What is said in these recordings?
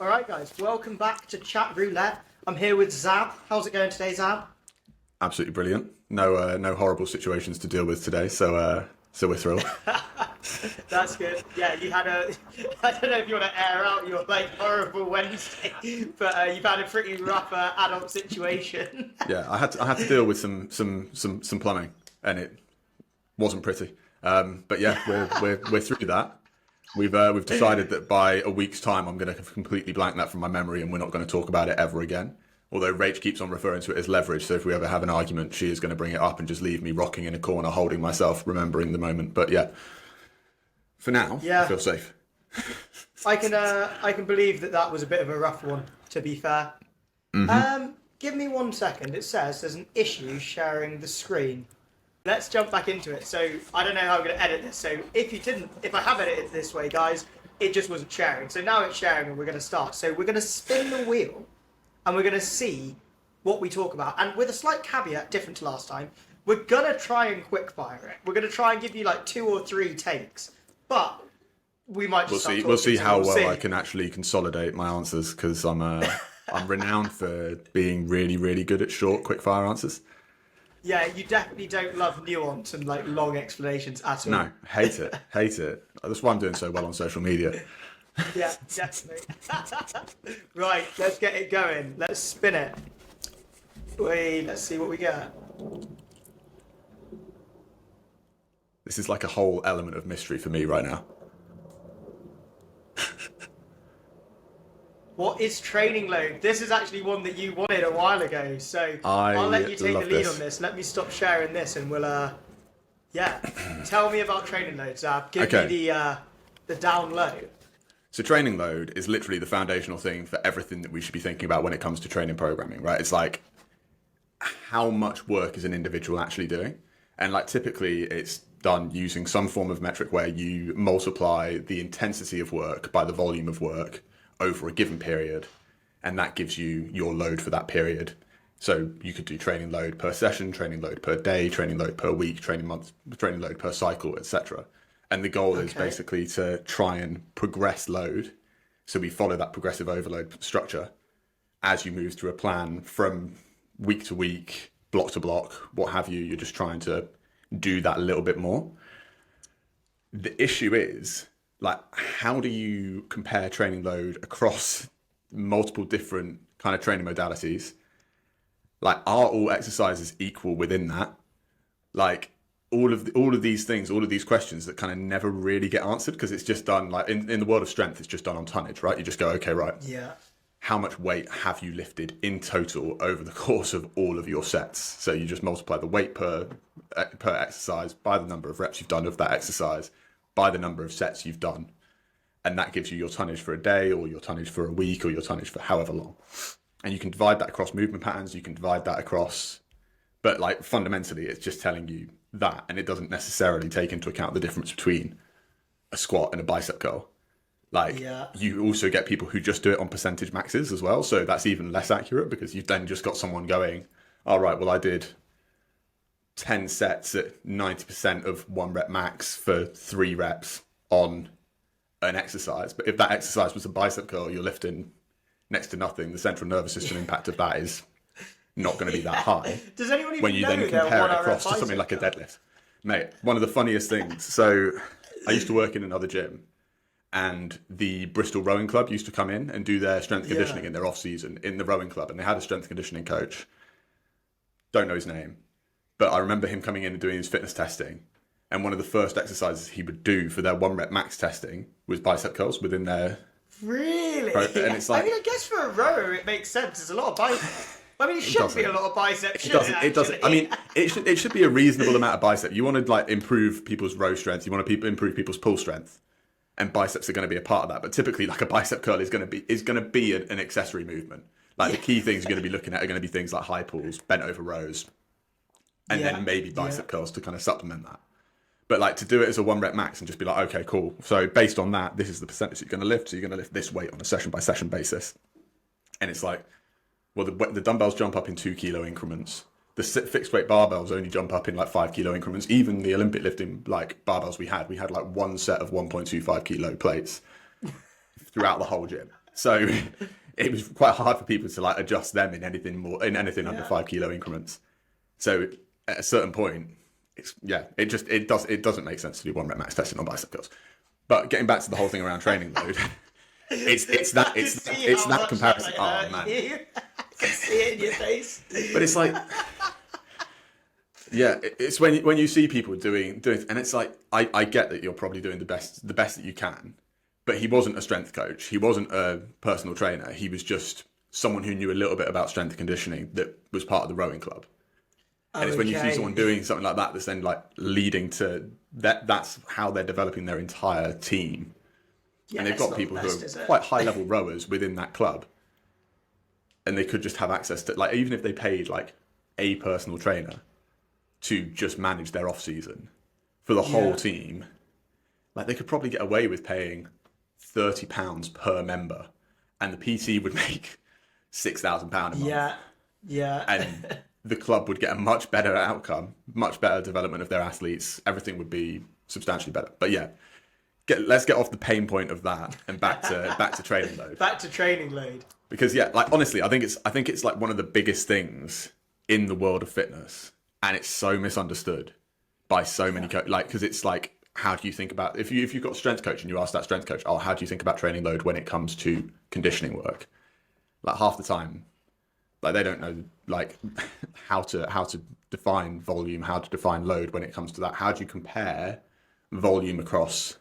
All right, guys, welcome back to Chat Roulette. I'm here with Xab. How's it going today, Xab? Absolutely brilliant. No horrible situations to deal with today, so we're thrilled. That's good. Yeah, you had a. I don't know if you want to air out your horrible Wednesday, but you've had a pretty rough adult situation. Yeah, I had to deal with some plumbing, and it wasn't pretty. But yeah, we're through that. We've decided that by a week's time, I'm going to completely blank that from my memory, and we're not going to talk about it ever again. Although Rach keeps on referring to it as leverage, so if we ever have an argument, she is going to bring it up and just leave me rocking in a corner, holding myself, remembering the moment. But yeah, for now, I feel safe. I can believe that was a bit of a rough one, to be fair. Mm-hmm. Give me 1 second. It says there's an issue sharing the screen. Let's jump back into it. So I don't know how I'm going to edit this. So if I have edited it this way, guys, it just wasn't sharing. So now it's sharing and we're going to start. So we're going to spin the wheel and we're going to see what we talk about. And with a slight caveat, different to last time, we're going to try and quickfire it. We're going to try and give you 2 or 3 takes. But we might just We'll see how well I can actually consolidate my answers, because I'm renowned for being really, really good at short, quick-fire answers. Yeah, you definitely don't love nuance and long explanations at all. No, hate it. That's why I'm doing so well on social media. Yeah, definitely. Right, let's get it going. Let's spin it. Let's see what we get. This is like a whole element of mystery for me right now. What is training load? This is actually one that you wanted a while ago, so I'll let you take the lead on this. Let me stop sharing this and we'll, tell me about training load, Xab. Give me the down low. So training load is literally the foundational thing for everything that we should be thinking about when it comes to training programming, right? It's like, how much work is an individual actually doing? And typically it's done using some form of metric where you multiply the intensity of work by the volume of work over a given period, and that gives you your load for that period. So you could do training load per session, training load per day, training load per week, training month, training load per cycle, etc. And the goal is basically to try and progress load. So we follow that progressive overload structure as you move through a plan from week to week, block to block, what have you. You're just trying to do that a little bit more. The issue is, how do you compare training load across multiple different kind of training modalities? Are all exercises equal within that? All of these things, all of these questions that kind of never really get answered, because it's just done in the world of strength, it's just done on tonnage, right? You just go, okay, right. Yeah. How much weight have you lifted in total over the course of all of your sets? So you just multiply the weight per exercise by the number of reps you've done of that exercise, by the number of sets you've done. And that gives you your tonnage for a day, or your tonnage for a week, or your tonnage for however long. And you can divide that across movement patterns. You can divide that across, but fundamentally, it's just telling you that. And it doesn't necessarily take into account the difference between a squat and a bicep curl. You also get people who just do it on percentage maxes as well. So that's even less accurate, because you've then just got someone going, all right, well, I did 10 sets at 90% of 1 rep max for 3 reps on an exercise. But if that exercise was a bicep curl, you're lifting next to nothing. The central nervous system impact of that is not going to be that high. Does anyone even when you know then compare it across to something like a deadlift? Mate, one of the funniest things. So I used to work in another gym, and the Bristol Rowing Club used to come in and do their strength conditioning in their off season in the rowing club. And they had a strength conditioning coach. Don't know his name, but I remember him coming in and doing his fitness testing. And one of the first exercises he would do for their 1 rep max testing was bicep curls within their... Really? And it's I guess for a rower it makes sense. There's a lot of bicep. It should be a lot of bicep. It doesn't. It should be a reasonable amount of bicep. You want to improve people's row strength. You want to improve people's pull strength, and biceps are going to be a part of that. But typically, a bicep curl is going to be an accessory movement. The key things you're going to be looking at are going to be things like high pulls, bent over rows, and then maybe bicep curls to kind of supplement that. But to do it as a 1 rep max and just be okay, cool. So based on that, this is the percentage you're going to lift. So you're going to lift this weight on a session by session basis. And it's well, the dumbbells jump up in 2 kilo increments. The fixed weight barbells only jump up in 5 kilo increments. Even the Olympic lifting barbells we had 1 set of 1.25 kilo plates throughout the whole gym. So it was quite hard for people to like adjust them in anything under 5 kilo increments. So at a certain point, it doesn't make sense to do 1 rep max testing on bicep curls. But getting back to the whole thing around training load, it's that comparison. Oh man, I can see it in your face. but it's like, yeah, it's when you see people doing, and it's like I get that you're probably doing the best that you can, but he wasn't a strength coach, he wasn't a personal trainer, he was just someone who knew a little bit about strength and conditioning that was part of the rowing club. And it's when you see someone doing something like that that's then like leading to that's how they're developing their entire team. Yeah, and they've got people who are quite high level rowers within that club. And they could just have access to, like, even if they paid like a personal trainer to just manage their off season for the whole team, like they could probably get away with paying £30 per member, and the PT would make £6,000 a month. Yeah. And the club would get a much better outcome, much better development of their athletes. Everything would be substantially better. But yeah, let's get off the pain point of that and back to training load. Back to training load. Because yeah, like honestly, I think it's like one of the biggest things in the world of fitness, and it's so misunderstood by so many because it's like, how do you think about if you've got a strength coach and you ask that strength coach, oh, how do you think about training load when it comes to conditioning work? Like half the time, like they don't know like how to define volume, how to define load when it comes to that. How do you compare volume across?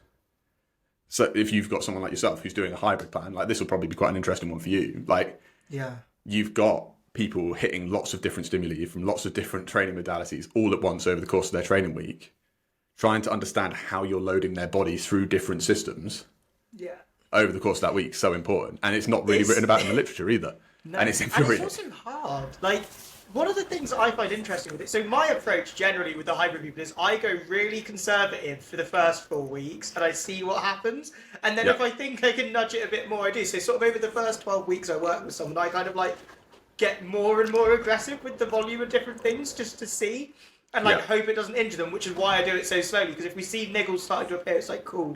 So if you've got someone like yourself who's doing a hybrid plan, like this will probably be quite an interesting one for you. Like, you've got people hitting lots of different stimuli from lots of different training modalities all at once over the course of their training week, trying to understand how you're loading their body through different systems over the course of that week. So important. And it's not really written about in the literature either. No. And it's infuriating. And it's also hard. Like, one of the things I find interesting with it, so my approach generally with the hybrid people is I go really conservative for the first 4 weeks and I see what happens. And then if I think I can nudge it a bit more, I do. So sort of over the first 12 weeks I work with someone, I kind of like get more and more aggressive with the volume of different things just to see and like hope it doesn't injure them, which is why I do it so slowly. Because if we see niggles starting to appear, it's like, cool,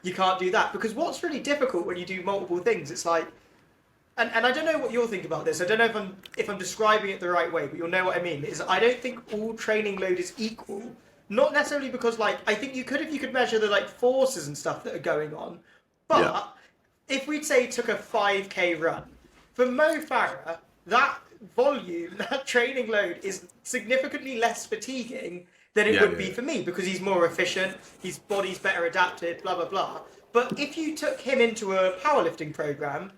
you can't do that. Because what's really difficult when you do multiple things, it's like, and I don't know what you'll think about this. I don't know if I'm describing it the right way, but you'll know what I mean. Is I don't think all training load is equal. Not necessarily because like I think you could if you could measure the like forces and stuff that are going on. But if we'd say took a 5k run, for Mo Farah, that volume, that training load is significantly less fatiguing than it would be for me because he's more efficient, his body's better adapted, blah blah blah. But if you took him into a powerlifting program,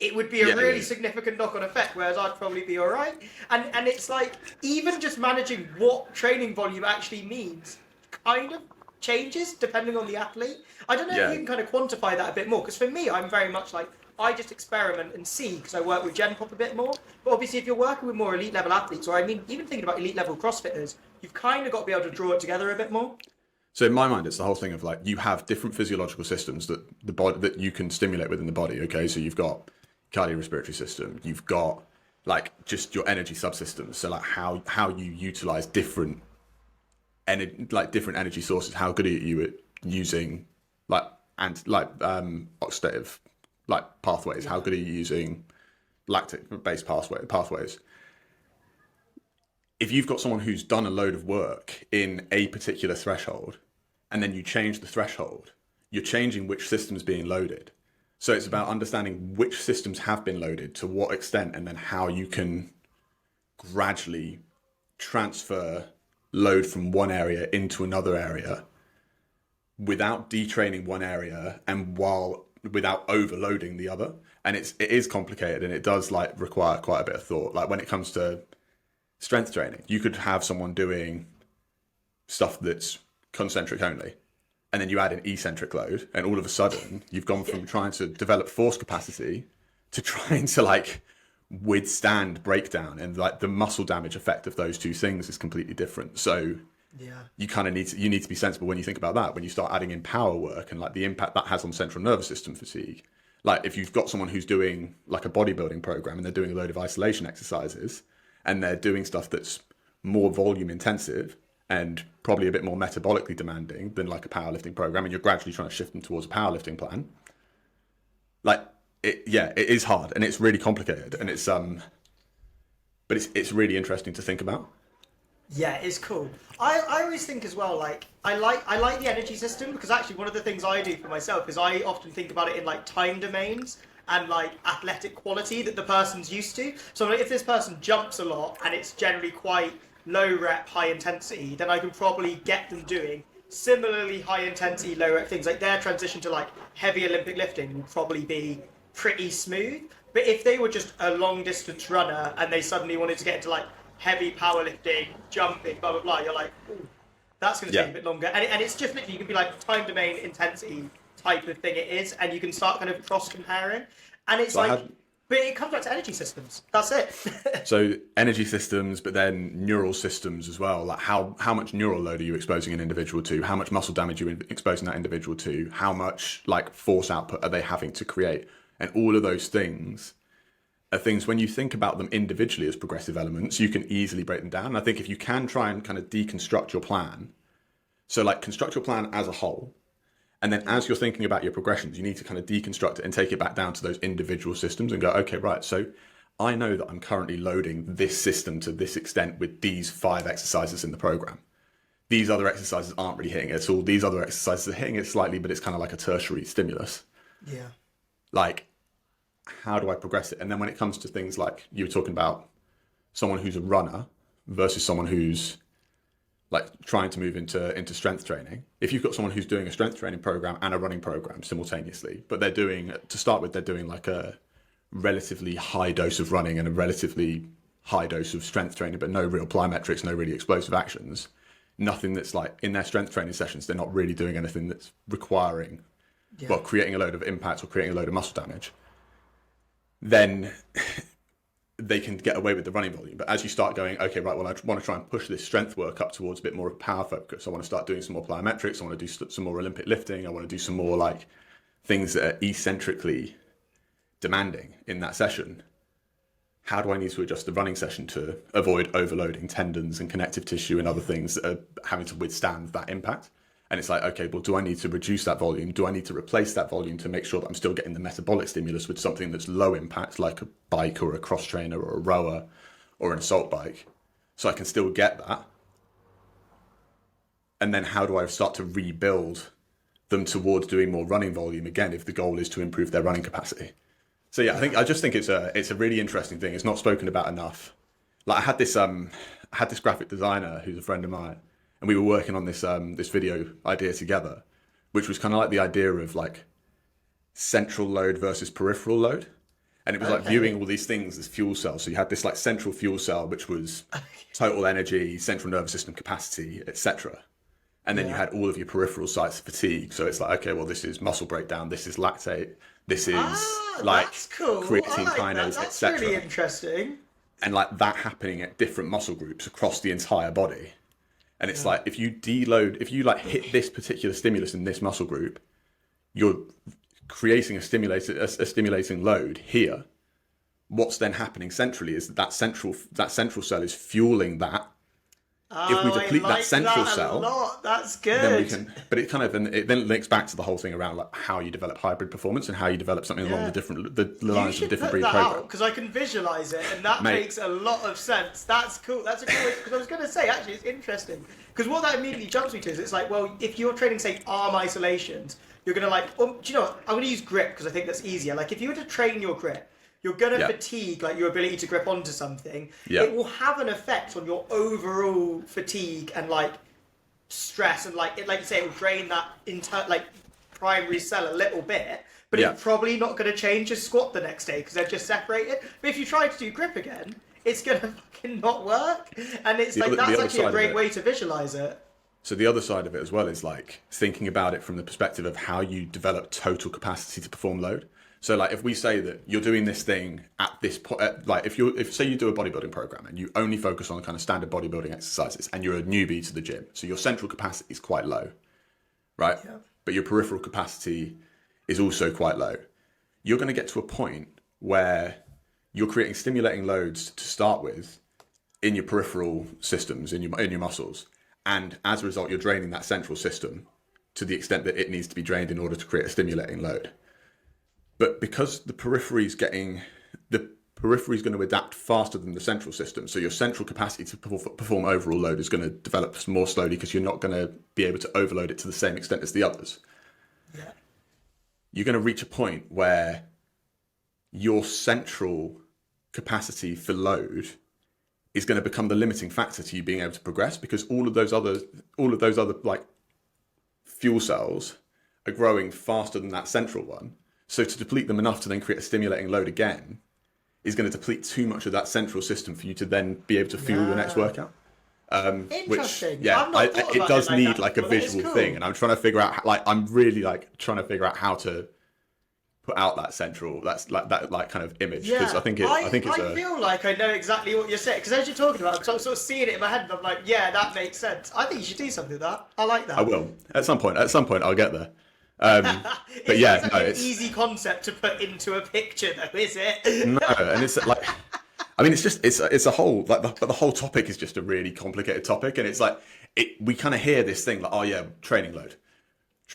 it would be a really significant knock-on effect, whereas I'd probably be all right. And it's like, even just managing what training volume actually means kind of changes depending on the athlete. I don't know if you can kind of quantify that a bit more, because for me, I'm very much like, I just experiment and see, because I work with Gen Pop a bit more. But obviously, if you're working with more elite-level athletes, or I mean, even thinking about elite-level CrossFitters, you've kind of got to be able to draw it together a bit more. So in my mind, it's the whole thing of like, you have different physiological systems that the body that you can stimulate within the body. Okay, so you've got cardiorespiratory system, you've got like just your energy subsystems, so like how you utilize different energy sources. How good are you at using oxidative like pathways? How good are you using lactic based pathways? If you've got someone who's done a load of work in a particular threshold and then you change the threshold, you're changing which system's being loaded. So it's about understanding which systems have been loaded, to what extent, and then how you can gradually transfer load from one area into another area without detraining one area and without overloading the other. And it is complicated, and it does like require quite a bit of thought. Like when it comes to strength training, you could have someone doing stuff that's concentric only, and then you add an eccentric load, and all of a sudden you've gone from trying to develop force capacity to trying to like withstand breakdown, and like the muscle damage effect of those two things is completely different. So you kind of need to be sensible when you think about that, when you start adding in power work and like the impact that has on central nervous system fatigue. Like if you've got someone who's doing like a bodybuilding program and they're doing a load of isolation exercises and they're doing stuff that's more volume intensive and probably a bit more metabolically demanding than like a powerlifting program, and you're gradually trying to shift them towards a powerlifting plan, like it is hard and it's really complicated, and but it's really interesting to think about. Yeah, it's cool. I always think as well, like I like the energy system because actually one of the things I do for myself is I often think about it in like time domains and like athletic quality that the person's used to. So like, if this person jumps a lot and it's generally quite low rep, high intensity, then I can probably get them doing similarly high intensity, low rep things. Like their transition to like heavy Olympic lifting will probably be pretty smooth. But if they were just a long distance runner and they suddenly wanted to get into like heavy powerlifting, jumping, blah blah blah, you're like, ooh, that's going to take a bit longer. And it's just literally you can be like time domain intensity type of thing it is, and you can start kind of cross comparing. And it's So like, but it comes back to energy systems. That's it. So energy systems, but then neural systems as well. Like how much neural load are you exposing an individual to? How much muscle damage are you exposing that individual to? How much like force output are they having to create? And all of those things are things when you think about them individually as progressive elements, you can easily break them down. And I think if you can try and kind of deconstruct your plan, so like construct your plan as a whole, and then as you're thinking about your progressions, you need to kind of deconstruct it and take it back down to those individual systems and go, okay, right, so I know that I'm currently loading this system to this extent with these 5 exercises in the program. These other exercises aren't really hitting it at all. These other exercises are hitting it slightly, but it's kind of like a tertiary stimulus. Yeah. Like, how do I progress it? And then when it comes to things like you were talking about someone who's a runner versus someone who's like trying to move into strength training. If you've got someone who's doing a strength training program and a running program simultaneously, but they're doing like a relatively high dose of running and a relatively high dose of strength training, but no real plyometrics, no really explosive actions, nothing that's like in their strength training sessions, they're not really doing anything that's requiring, well, creating a load of impact or creating a load of muscle damage, then they can get away with the running volume. But as you start going, okay, right, well, I want to try and push this strength work up towards a bit more of power focus. I want to start doing some more plyometrics. I want to do some more Olympic lifting. I want to do some more like things that are eccentrically demanding in that session. How do I need to adjust the running session to avoid overloading tendons and connective tissue and other things that are having to withstand that impact? And it's like, okay, well, do I need to reduce that volume? Do I need to replace that volume to make sure that I'm still getting the metabolic stimulus with something that's low impact, like a bike or a cross trainer or a rower or an assault bike, so I can still get that? And then how do I start to rebuild them towards doing more running volume again if the goal is to improve their running capacity? So yeah, I just think it's a really interesting thing. It's not spoken about enough. Like I had this graphic designer who's a friend of mine, and we were working on this this video idea together, which was kind of like the idea of like central load versus peripheral load. And it was like viewing all these things as fuel cells. So you had this like central fuel cell, which was total energy, central nervous system capacity, etc. And then you had all of your peripheral sites of fatigue. So it's like, okay, well, this is muscle breakdown, this is lactate, this is like cool. creatine kinase, That's etc. really interesting. And like that happening at different muscle groups across the entire body. And it's like, if you like hit this particular stimulus in this muscle group, you're creating a stimulating load here. What's then happening centrally is that central cell is fueling that. If we deplete that central cell, that's good. then we can. But it then links back to the whole thing around like how you develop hybrid performance and how you develop something along the lines of a different breed program. Because I can visualize it, and that makes a lot of sense. That's cool. That's a cool. Because I was going to say actually, it's interesting. Because what that immediately jumps me to is it's like, well, if you're training say arm isolations, you're going to like. Do you know what? I'm going to use grip because I think that's easier. Like if you were to train your grip, you're going to fatigue like your ability to grip onto something. It will have an effect on your overall fatigue and like stress and like you say, it will drain that primary cell a little bit. But it's probably not going to change your squat the next day because they're just separated. But if you try to do grip again, it's going to fucking not work. And it's that's actually a great way to visualize it. So the other side of it as well is like thinking about it from the perspective of how you develop total capacity to perform load. So like if we say that you're doing this thing at this point, like if say you do a bodybuilding program and you only focus on kind of standard bodybuilding exercises and you're a newbie to the gym, so your central capacity is quite low, right? Yeah. But your peripheral capacity is also quite low. You're going to get to a point where you're creating stimulating loads to start with in your peripheral systems, in your muscles. And as a result, you're draining that central system to the extent that it needs to be drained in order to create a stimulating load. But because the periphery is going to adapt faster than the central system, so your central capacity to perform overall load is going to develop more slowly because you're not going to be able to overload it to the same extent as the others. Yeah. You're going to reach a point where your central capacity for load is going to become the limiting factor to you being able to progress, because all of those other like fuel cells are growing faster than that central one. So to deplete them enough to then create a stimulating load again is going to deplete too much of that central system for you to then be able to fuel your next workout. Interesting. Which, yeah, it does need like a visual cool. thing, and I'm trying to figure out, like, I'm really like trying to figure out how to put out that central, that's like that like kind of image, because Yeah, I think it's I feel like I know exactly what you're saying, because as you're talking about it, I'm sort of seeing it in my head, and I'm like, yeah, that makes sense. I think you should do something with that. I like that. I will at some point. At some point, I'll get there. But It's yeah, not exactly no, an it's easy concept to put into a picture, though, is it? no, and it's like, I mean, it's just it's a whole like, but the whole topic is just a really complicated topic, and it's like we kind of hear this thing like, oh yeah, training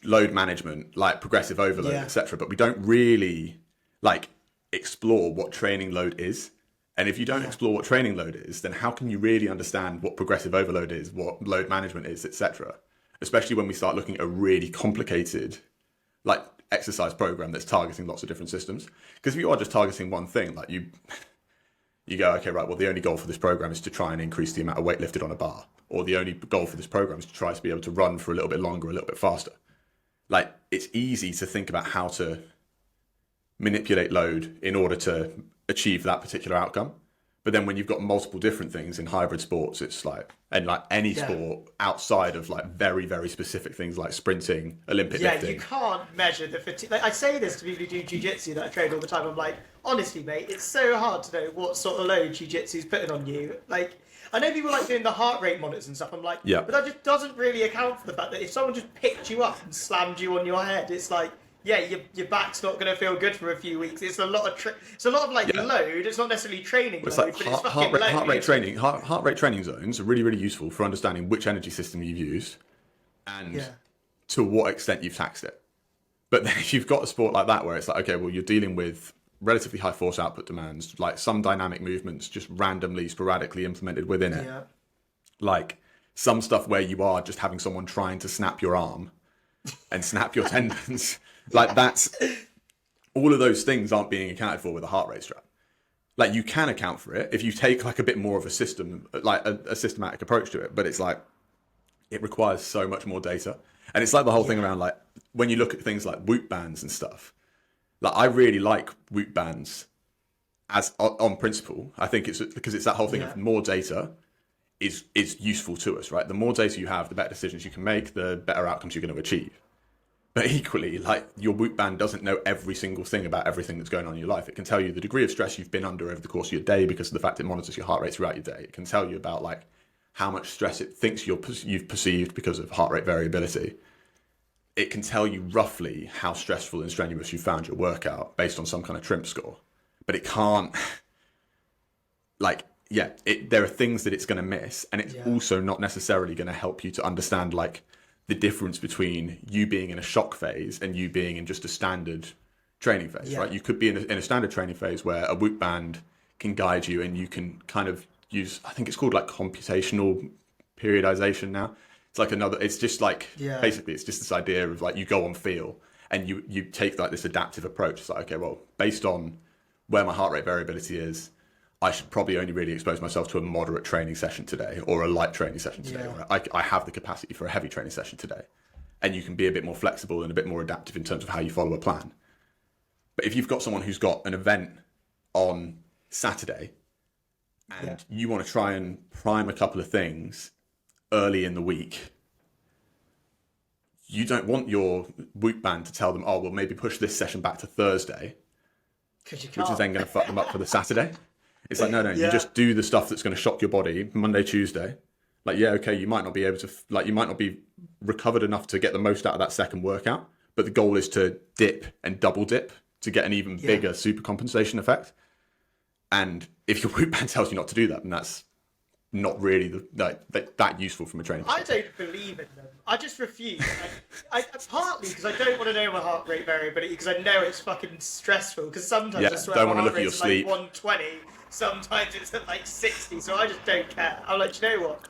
load management, like progressive overload, Yeah. etc. But we don't really like explore what training load is. And if you don't explore what training load is, then how can you really understand what progressive overload is, what load management is, etc.? Especially when we start looking at a really complicated like exercise program that's targeting lots of different systems. Because if you are just targeting one thing, like you go, okay, right, well, the only goal for this program is to try and increase the amount of weight lifted on a bar, or the only goal for this program is to try to be able to run for a little bit longer, a little bit faster. Like, it's easy to think about how to manipulate load in order to achieve that particular outcome. But then when you've got multiple different things in hybrid sports, it's like, and like any sport outside of like very, very specific things like sprinting, Olympic lifting. You can't measure the fatigue. Like, I say this to people who do jiu-jitsu that I train all the time. I'm like, honestly, mate, it's so hard to know what sort of load jiu-jitsu is putting on you. Like, I know people like doing the heart rate monitors and stuff. I'm like, but that just doesn't really account for the fact that if someone just picked you up and slammed you on your head, it's like, yeah, your back's not going to feel good for a few weeks. It's a lot of like load. It's not necessarily training It's load, like but it's fucking load. heart rate training zones are really, really useful for understanding which energy system you've used and to what extent you've taxed it. But then if you've got a sport like that where it's like, okay, well, you're dealing with relatively high force output demands, like some dynamic movements just randomly, sporadically implemented within it. Yeah. Like some stuff where you are just having someone trying to snap your arm and snap your tendons. Like that's all of those things aren't being accounted for with a heart rate strap. Like you can account for it if you take like a bit more of a system, like a systematic approach to it. But it's like it requires so much more data, and it's like the whole thing around like when you look at things like Whoop bands and stuff. Like I really like Whoop bands as on principle. I think it's because it's that whole thing of more data is useful to us, right? The more data you have, the better decisions you can make, the better outcomes you're going to achieve. But equally, like your Whoop band doesn't know every single thing about everything that's going on in your life. It can tell you the degree of stress you've been under over the course of your day because of the fact it monitors your heart rate throughout your day. It can tell you about like how much stress it thinks you've perceived because of heart rate variability. It can tell you roughly how stressful and strenuous you found your workout based on some kind of TRIMP score. But it can't, like, there are things that it's going to miss, and it's also not necessarily going to help you to understand like the difference between you being in a shock phase and you being in just a standard training phase, right? You could be in a standard training phase where a Whoop band can guide you, and you can kind of use, I think it's called like computational periodization now. It's like it's just like, basically it's just this idea of like you go on feel and you take like this adaptive approach. It's like, okay, well, based on where my heart rate variability is, I should probably only really expose myself to a moderate training session today or a light training session today. I have the capacity for a heavy training session today. And you can be a bit more flexible and a bit more adaptive in terms of how you follow a plan. But if you've got someone who's got an event on Saturday and you want to try and prime a couple of things early in the week, you don't want your Whoop band to tell them, oh, well, maybe push this session back to Thursday, which is then going to fuck them up for the Saturday. It's like, no, you just do the stuff that's going to shock your body Monday, Tuesday. Like, okay, you might not be able to, like, you might not be recovered enough to get the most out of that second workout, but the goal is to dip and double dip to get an even bigger super compensation effect. And if your Whoop band tells you not to do that, then that's not really that useful from a training I perspective. don't believe in them. I just refuse. Partly because I don't want to know my heart rate variability because I know it's fucking stressful. Because sometimes I Yeah, swear don't my want to heart look at your rate's like sleep. 120. Sometimes it's at like 60. So I just don't care. I'm like, you know what?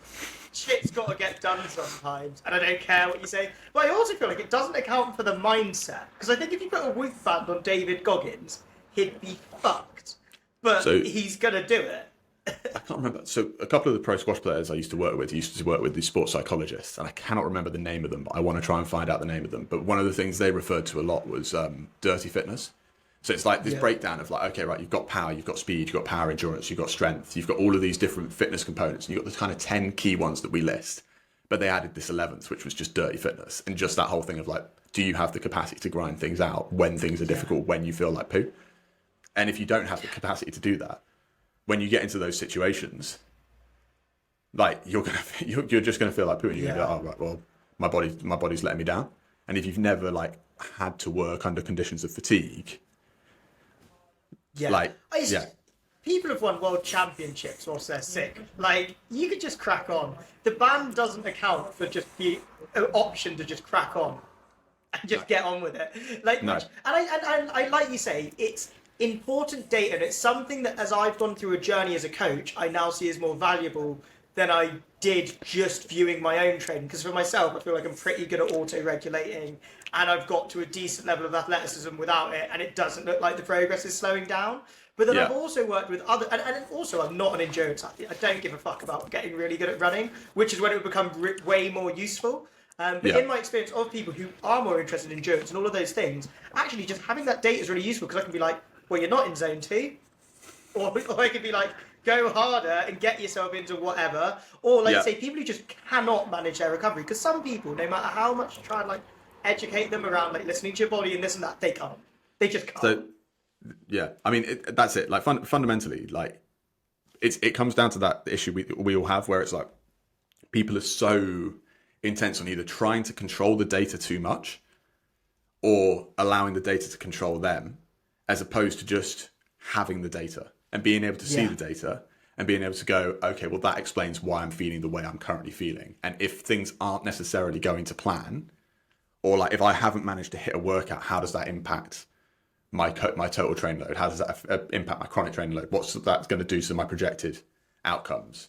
Shit's got to get done sometimes, and I don't care what you say. But I also feel like it doesn't account for the mindset. Because I think if you put a whoop band on David Goggins, he'd be fucked. But So he's gonna do it. I can't remember. So a couple of the pro squash players I used to work with these sports psychologists, and I cannot remember the name of them, but I want to try and find out the name of them. But one of the things they referred to a lot was dirty fitness. So it's like this breakdown of like, okay, right, you've got power, you've got speed, you've got power endurance, you've got strength, you've got all of these different fitness components, and you've got the kind of 10 key ones that we list. But they added this 11th, which was just dirty fitness, and just that whole thing of like, do you have the capacity to grind things out when things are difficult, when you feel like poo? And if you don't have the capacity to do that, when you get into those situations, like you're just gonna feel like poo, and you're gonna go, oh right, well, my body's letting me down. And if you've never like had to work under conditions of fatigue, Yeah. like Yeah. People have won world championships whilst they're sick. Like, you could just crack on. The band doesn't account for just the option to just crack on and just get on with it. Like, No. I like you say, it's important data, and it's something that as I've gone through a journey as a coach, I now see as more valuable than I did just viewing my own training. Because for myself, I feel like I'm pretty good at auto-regulating, and I've got to a decent level of athleticism without it, and it doesn't look like the progress is slowing down. But then I've also worked with other, and also I'm not an endurance athlete. I don't give a fuck about getting really good at running, which is when it would become way more useful. But in my experience of people who are more interested in endurance and all of those things, actually just having that data is really useful because I can be like, well, you're not in zone 2. Or I could be like, go harder and get yourself into whatever. Or like say, people who just cannot manage their recovery. Because some people, no matter how much you try and like educate them around like listening to your body and this and that, they can't. They just can't. So yeah, I mean that's it. Like fundamentally, like it comes down to that issue we all have, where it's like people are so intense on either trying to control the data too much or allowing the data to control them, as opposed to just having the data and being able to see the data and being able to go, okay, well, that explains why I'm feeling the way I'm currently feeling. And if things aren't necessarily going to plan, or like if I haven't managed to hit a workout, how does that impact my total training load? How does that impact my chronic training load? What's that going to do to my projected outcomes?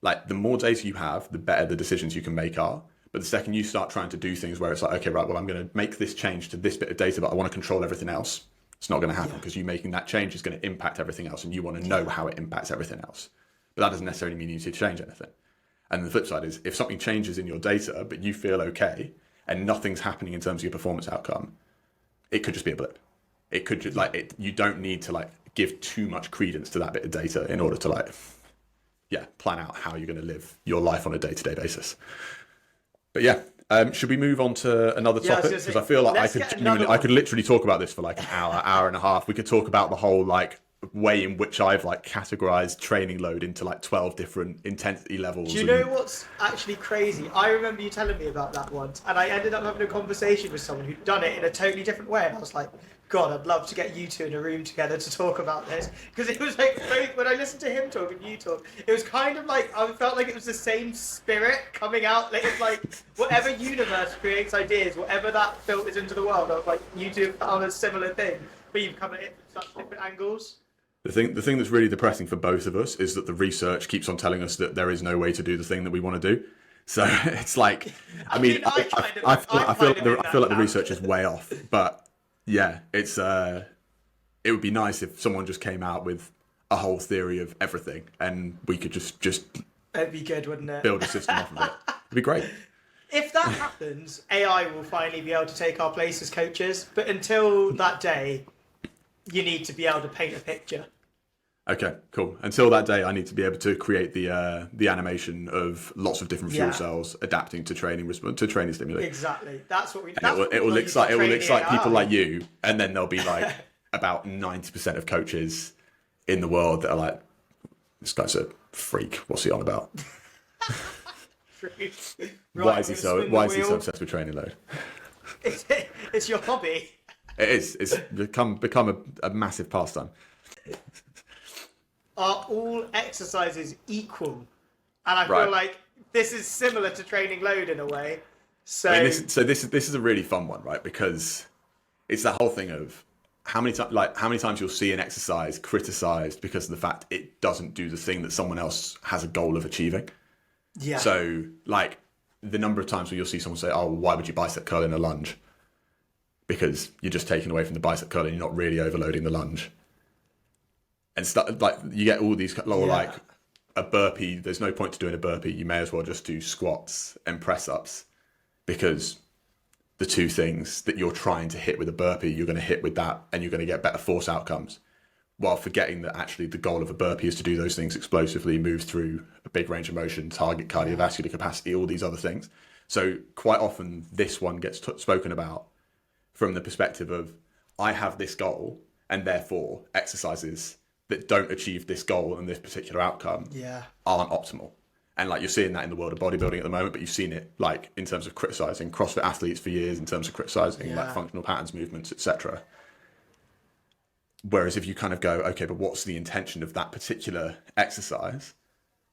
Like the more data you have, the better the decisions you can make are. But the second you start trying to do things where it's like, okay, right, well, I'm going to make this change to this bit of data, but I want to control everything else. It's not going to happen because you making that change is going to impact everything else, and you want to know how it impacts everything else. But that doesn't necessarily mean you need to change anything. And the flip side is if something changes in your data, but you feel okay and nothing's happening in terms of your performance outcome, it could just be a blip. It could just you don't need to like give too much credence to that bit of data in order to like, plan out how you're going to live your life on a day-to-day basis. But should we move on to another topic? Because I feel like I could literally talk about this for like an hour and a half. We could talk about the whole like way in which I've like categorized training load into like 12 different intensity levels. Do you know what's actually crazy? I remember you telling me about that once, and I ended up having a conversation with someone who'd done it in a totally different way, and I was like, God, I'd love to get you two in a room together to talk about this. Because it was like, when I listened to him talk and you talk, it was kind of like, I felt like it was the same spirit coming out. Like, it's like, whatever universe creates ideas, whatever that filters into the world, I was like, you two found a similar thing, but you've come at it from such different angles. The thing that's really depressing for both of us is that the research keeps on telling us that there is no way to do the thing that we want to do. So it's like, I feel like the research is way off, but yeah, it would be nice if someone just came out with a whole theory of everything and we could just it'd be good, wouldn't it? Build a system off of it. It'd be great. If that happens, AI will finally be able to take our place as coaches, but until that day, you need to be able to paint a picture. Okay, cool. Until that day, I need to be able to create the animation of lots of different fuel cells adapting to training stimuli. Exactly. That's what we. It will excite people like you, and then there'll be like about 90% of coaches in the world that are like, "This guy's a freak. What's he on about? Why is he so obsessed with training load?" It's your hobby. It is. It's become a massive pastime. Are all exercises equal And I Right. feel like this is similar to training load in a way. So, I mean, this is a really fun one, right? Because it's that whole thing of how many times you'll see an exercise criticized because of the fact it doesn't do the thing that someone else has a goal of achieving. yeah. So, like, the number of times where you'll see someone say, "Oh, why would you bicep curl in a lunge?" Because you're just taking away from the bicep curl and you're not really overloading the lunge. And stuff like you get all these like a burpee. There's no point to doing a burpee. You may as well just do squats and press ups because the two things that you're trying to hit with a burpee, you're going to hit with that, and you're going to get better force outcomes. While forgetting that actually the goal of a burpee is to do those things explosively, move through a big range of motion, target cardiovascular capacity, all these other things. So quite often this one gets spoken about from the perspective of I have this goal and therefore exercises that don't achieve this goal and this particular outcome aren't optimal. And like you're seeing that in the world of bodybuilding at the moment, but you've seen it like in terms of criticizing CrossFit athletes for years, in terms of criticizing like functional patterns, movements, etc. Whereas if you kind of go, okay, but what's the intention of that particular exercise?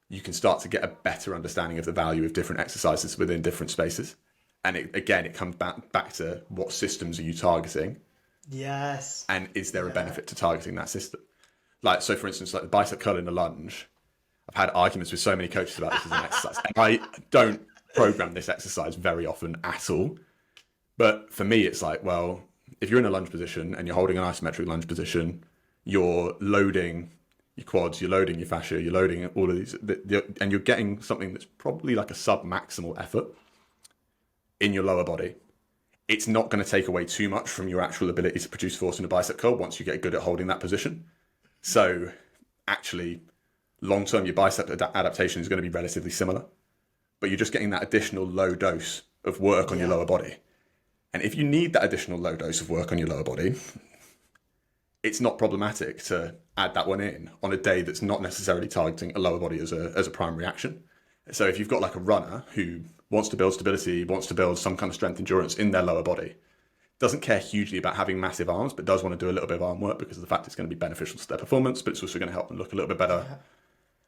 You can start to get a better understanding of the value of different exercises within different spaces. And it comes back to what systems are you targeting? Yes. And is there a benefit to targeting that system? Like, so for instance, like the bicep curl in the lunge, I've had arguments with so many coaches about this as an exercise. And I don't program this exercise very often at all. But for me, it's like, well, if you're in a lunge position and you're holding an isometric lunge position, you're loading your quads, you're loading your fascia, you're loading all of these, and you're getting something that's probably like a sub-maximal effort in your lower body. It's not going to take away too much from your actual ability to produce force in a bicep curl once you get good at holding that position. So actually, long-term, your bicep adaptation is going to be relatively similar, but you're just getting that additional low dose of work on your lower body. And if you need that additional low dose of work on your lower body, it's not problematic to add that one in on a day that's not necessarily targeting a lower body as a primary action. So if you've got like a runner who wants to build stability, wants to build some kind of strength endurance in their lower body, doesn't care hugely about having massive arms, but does want to do a little bit of arm work because of the fact it's going to be beneficial to their performance, but it's also going to help them look a little bit better.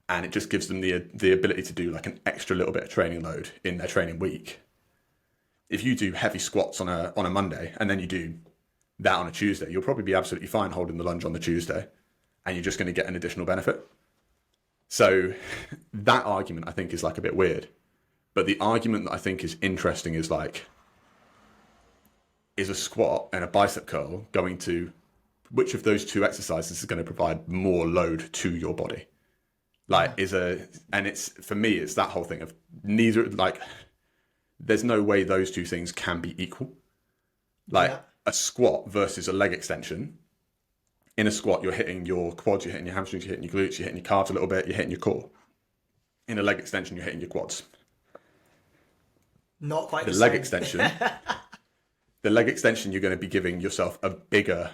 And it just gives them the ability to do like an extra little bit of training load in their training week. If you do heavy squats on a Monday and then you do that on a Tuesday, you'll probably be absolutely fine holding the lunge on the Tuesday, and you're just going to get an additional benefit. So that argument I think is like a bit weird. But the argument that I think is interesting is like, is a squat and a bicep curl going to, which of those two exercises is going to provide more load to your body? Like and it's, for me, it's that whole thing of neither, like, there's no way those two things can be equal. Like a squat versus a leg extension. In a squat, you're hitting your quads, you're hitting your hamstrings, you're hitting your glutes, you're hitting your calves a little bit, you're hitting your core. In a leg extension, you're hitting your quads. Not quite the the leg same. extension. The leg extension, you're going to be giving yourself a bigger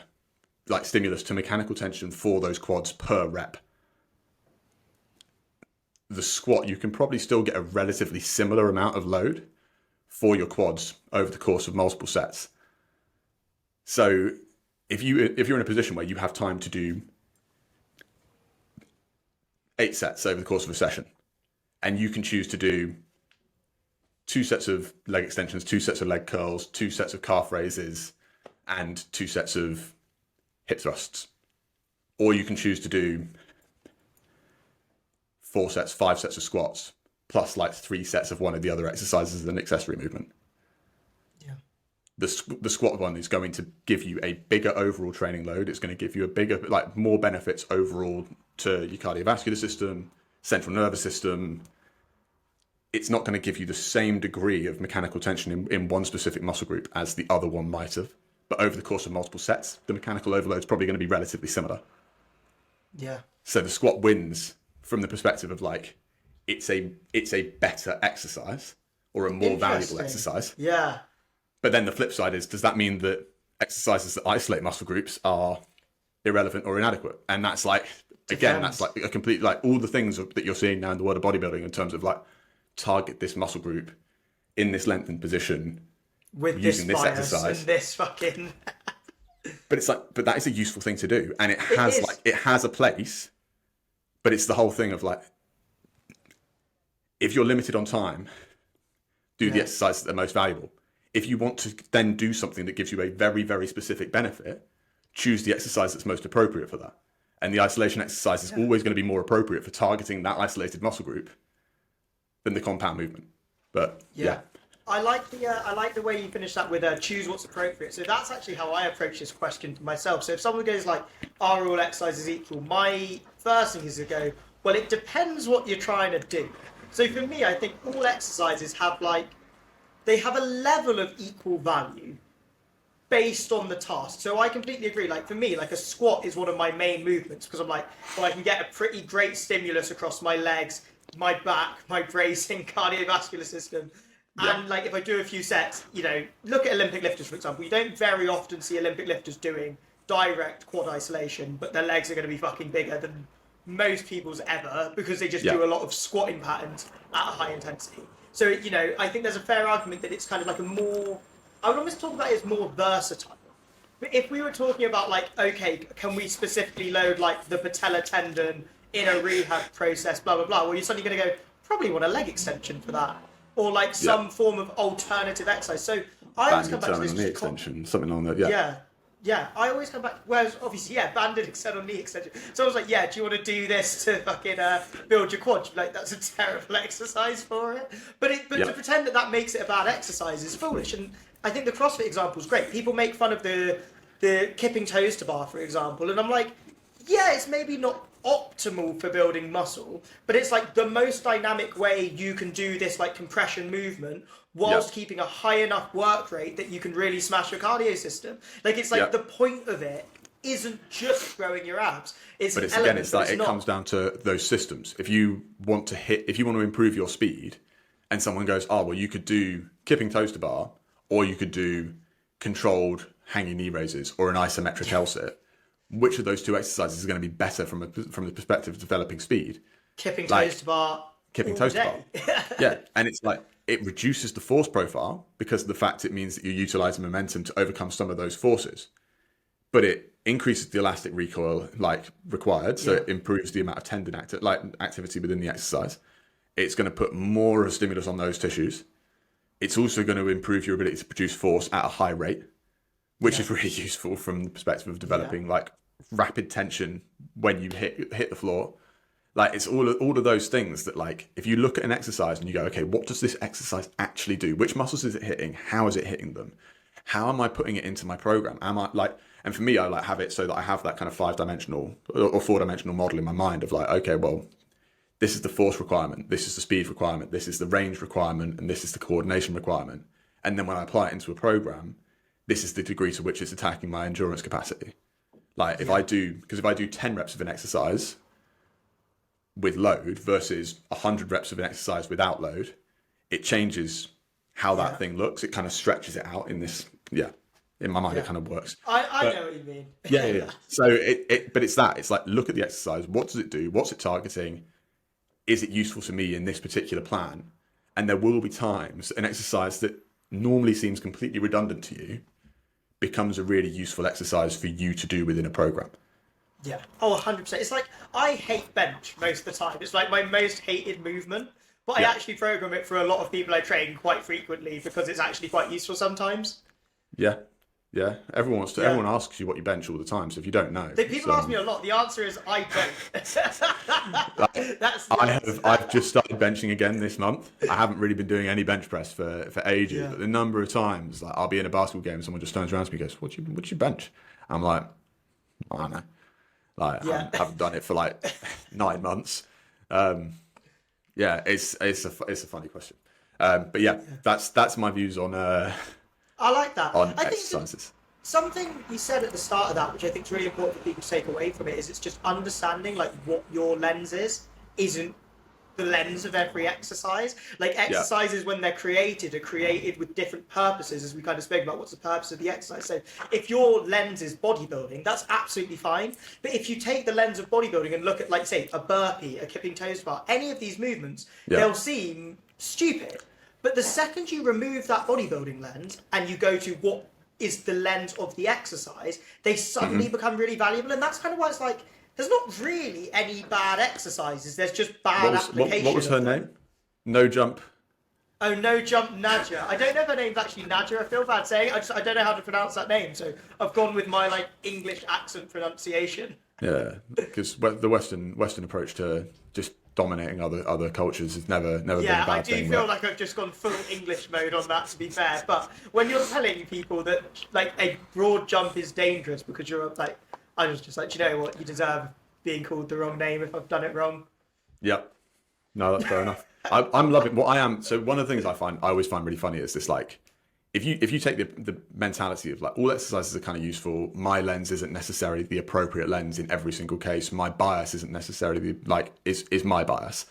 like stimulus to mechanical tension for those quads per rep. The squat, you can probably still get a relatively similar amount of load for your quads over the course of multiple sets. So if you're in a position where you have time to do 8 sets over the course of a session, and you can choose to do 2 sets of leg extensions, 2 sets of leg curls, 2 sets of calf raises, and 2 sets of hip thrusts. Or you can choose to do 4 sets, 5 sets of squats, plus like 3 sets of one of the other exercises as an accessory movement. Yeah. The squat one is going to give you a bigger overall training load. It's going to give you a bigger, like more benefits overall to your cardiovascular system, central nervous system. It's not going to give you the same degree of mechanical tension in one specific muscle group as the other one might have. But over the course of multiple sets, the mechanical overload is probably going to be relatively similar. Yeah. So the squat wins from the perspective of like, it's a better exercise or a more valuable exercise. Yeah. But then the flip side is, does that mean that exercises that isolate muscle groups are irrelevant or inadequate? And that's like, again, that's like a complete, like all the things that you're seeing now in the world of bodybuilding in terms of like, target this muscle group in this lengthened position with using this exercise and this fucking but it's like, but that is a useful thing to do, and it has a place, but it's the whole thing of like, If you're limited on time, do the exercises that are most valuable. If you want to then do something that gives you a very, very specific benefit, choose the exercise that's most appropriate for that. And the isolation exercise is always going to be more appropriate for targeting that isolated muscle group than the compound movement. But yeah. I like the way you finish that with choose what's appropriate. So that's actually how I approach this question for myself. So if someone goes like, are all exercises equal? My first thing is to go, well, it depends what you're trying to do. So for me, I think all exercises have they have a level of equal value based on the task. So I completely agree. Like for me, like a squat is one of my main movements because I'm like, well, I can get a pretty great stimulus across my legs, my back, my bracing cardiovascular system. And like if I do a few sets, look at Olympic lifters, for example. You don't very often see Olympic lifters doing direct quad isolation, but their legs are going to be fucking bigger than most people's ever because they just do a lot of squatting patterns at a high intensity. So, I think there's a fair argument that it's kind of like I would almost talk about it as more versatile. But if we were talking about like, okay, can we specifically load like the patella tendon in a rehab process, blah, blah, blah, well, you're suddenly going to go, probably want a leg extension for that. Or like some form of alternative exercise. So I always come back to this. Knee extension, something along that, Yeah, I always come back. Whereas obviously, banded extend on knee extension. So I was like, do you want to do this to fucking build your quad? Like, that's a terrible exercise for it. But to pretend that makes it a bad exercise is foolish. And I think the CrossFit example is great. People make fun of the kipping toes to bar, for example, and I'm like, it's maybe not optimal for building muscle, but it's like the most dynamic way you can do this like compression movement whilst keeping a high enough work rate that you can really smash your cardio system. Like it's like the point of it isn't just growing your abs. It's it comes down to those systems. If you want to improve your speed, and someone goes, oh well, you could do kipping toes to bar, or you could do controlled hanging knee raises or an isometric L sit. Which of those two exercises is going to be better from the perspective of developing speed? Kipping toes to bar. Kipping toes to bar. And it's like it reduces the force profile because of the fact it means that you're utilizing momentum to overcome some of those forces, but it increases the elastic recoil required, so it improves the amount of tendon activity within the exercise. It's going to put more of a stimulus on those tissues. It's also going to improve your ability to produce force at a high rate, which is really useful from the perspective of developing rapid tension when you hit the floor. Like it's all of those things that if you look at an exercise and you go, okay, what does this exercise actually do? Which muscles is it hitting? How is it hitting them? How am I putting it into my program? And for me, I have it so that I have that kind of 5-dimensional or 4-dimensional model in my mind of okay, well, this is the force requirement, this is the speed requirement, this is the range requirement, and this is the coordination requirement. And then when I apply it into a program, this is the degree to which it's attacking my endurance capacity. If I do 10 reps of an exercise with load versus 100 reps of an exercise without load, it changes how that thing looks. It kind of stretches it out in this, in my mind, it kind of works. I know what you mean. So but it's that. It's look at the exercise. What does it do? What's it targeting? Is it useful to me in this particular plan? And there will be times an exercise that normally seems completely redundant to you becomes a really useful exercise for you to do within a program. Yeah. Oh, 100%. It's like, I hate bench most of the time. It's like my most hated movement, but I actually program it for a lot of people I train quite frequently because it's actually quite useful sometimes. Yeah. Yeah. Everyone asks you what you bench all the time. So if you don't know. People ask me a lot. The answer is I don't. I've just started benching again this month. I haven't really been doing any bench press for ages, but the number of times I'll be in a basketball game and someone just turns around to me and goes, what you bench? I'm like, I don't know. I haven't done it for 9 months. It's a funny question. But that's my views on I like that. On I think exercises. Something you said at the start of that, which I think is really important for people to take away from it, is it's just understanding what your lens is, isn't the lens of every exercise. Exercises when they're created are created with different purposes, as we kind of spoke about. What's the purpose of the exercise? So if your lens is bodybuilding, that's absolutely fine. But if you take the lens of bodybuilding and look at say a burpee, a kipping toes bar, any of these movements, they'll seem stupid. But the second you remove that bodybuilding lens and you go to what is the lens of the exercise, they suddenly become really valuable. And that's kind of why it's there's not really any bad exercises. There's just bad application. What was her name? No jump. Oh, no jump Nadja. I don't know if her name's actually Nadja. I feel bad saying it. I don't know how to pronounce that name, so I've gone with my like English accent pronunciation. Yeah, because the Western approach to just dominating other cultures has never been a Yeah, I bad do thing. feel Right? like I've just gone full English mode on that, to be fair. But when you're telling people that like a broad jump is dangerous because you're like, I was just like, do you know what? You deserve being called the wrong name if I've done it wrong. Yep. No, that's fair enough. I'm loving what I am. So one of the things I always find really funny is this, like, if you take the mentality of like all exercises are kind of useful, my lens isn't necessarily the appropriate lens in every single case. My bias isn't necessarily is my bias,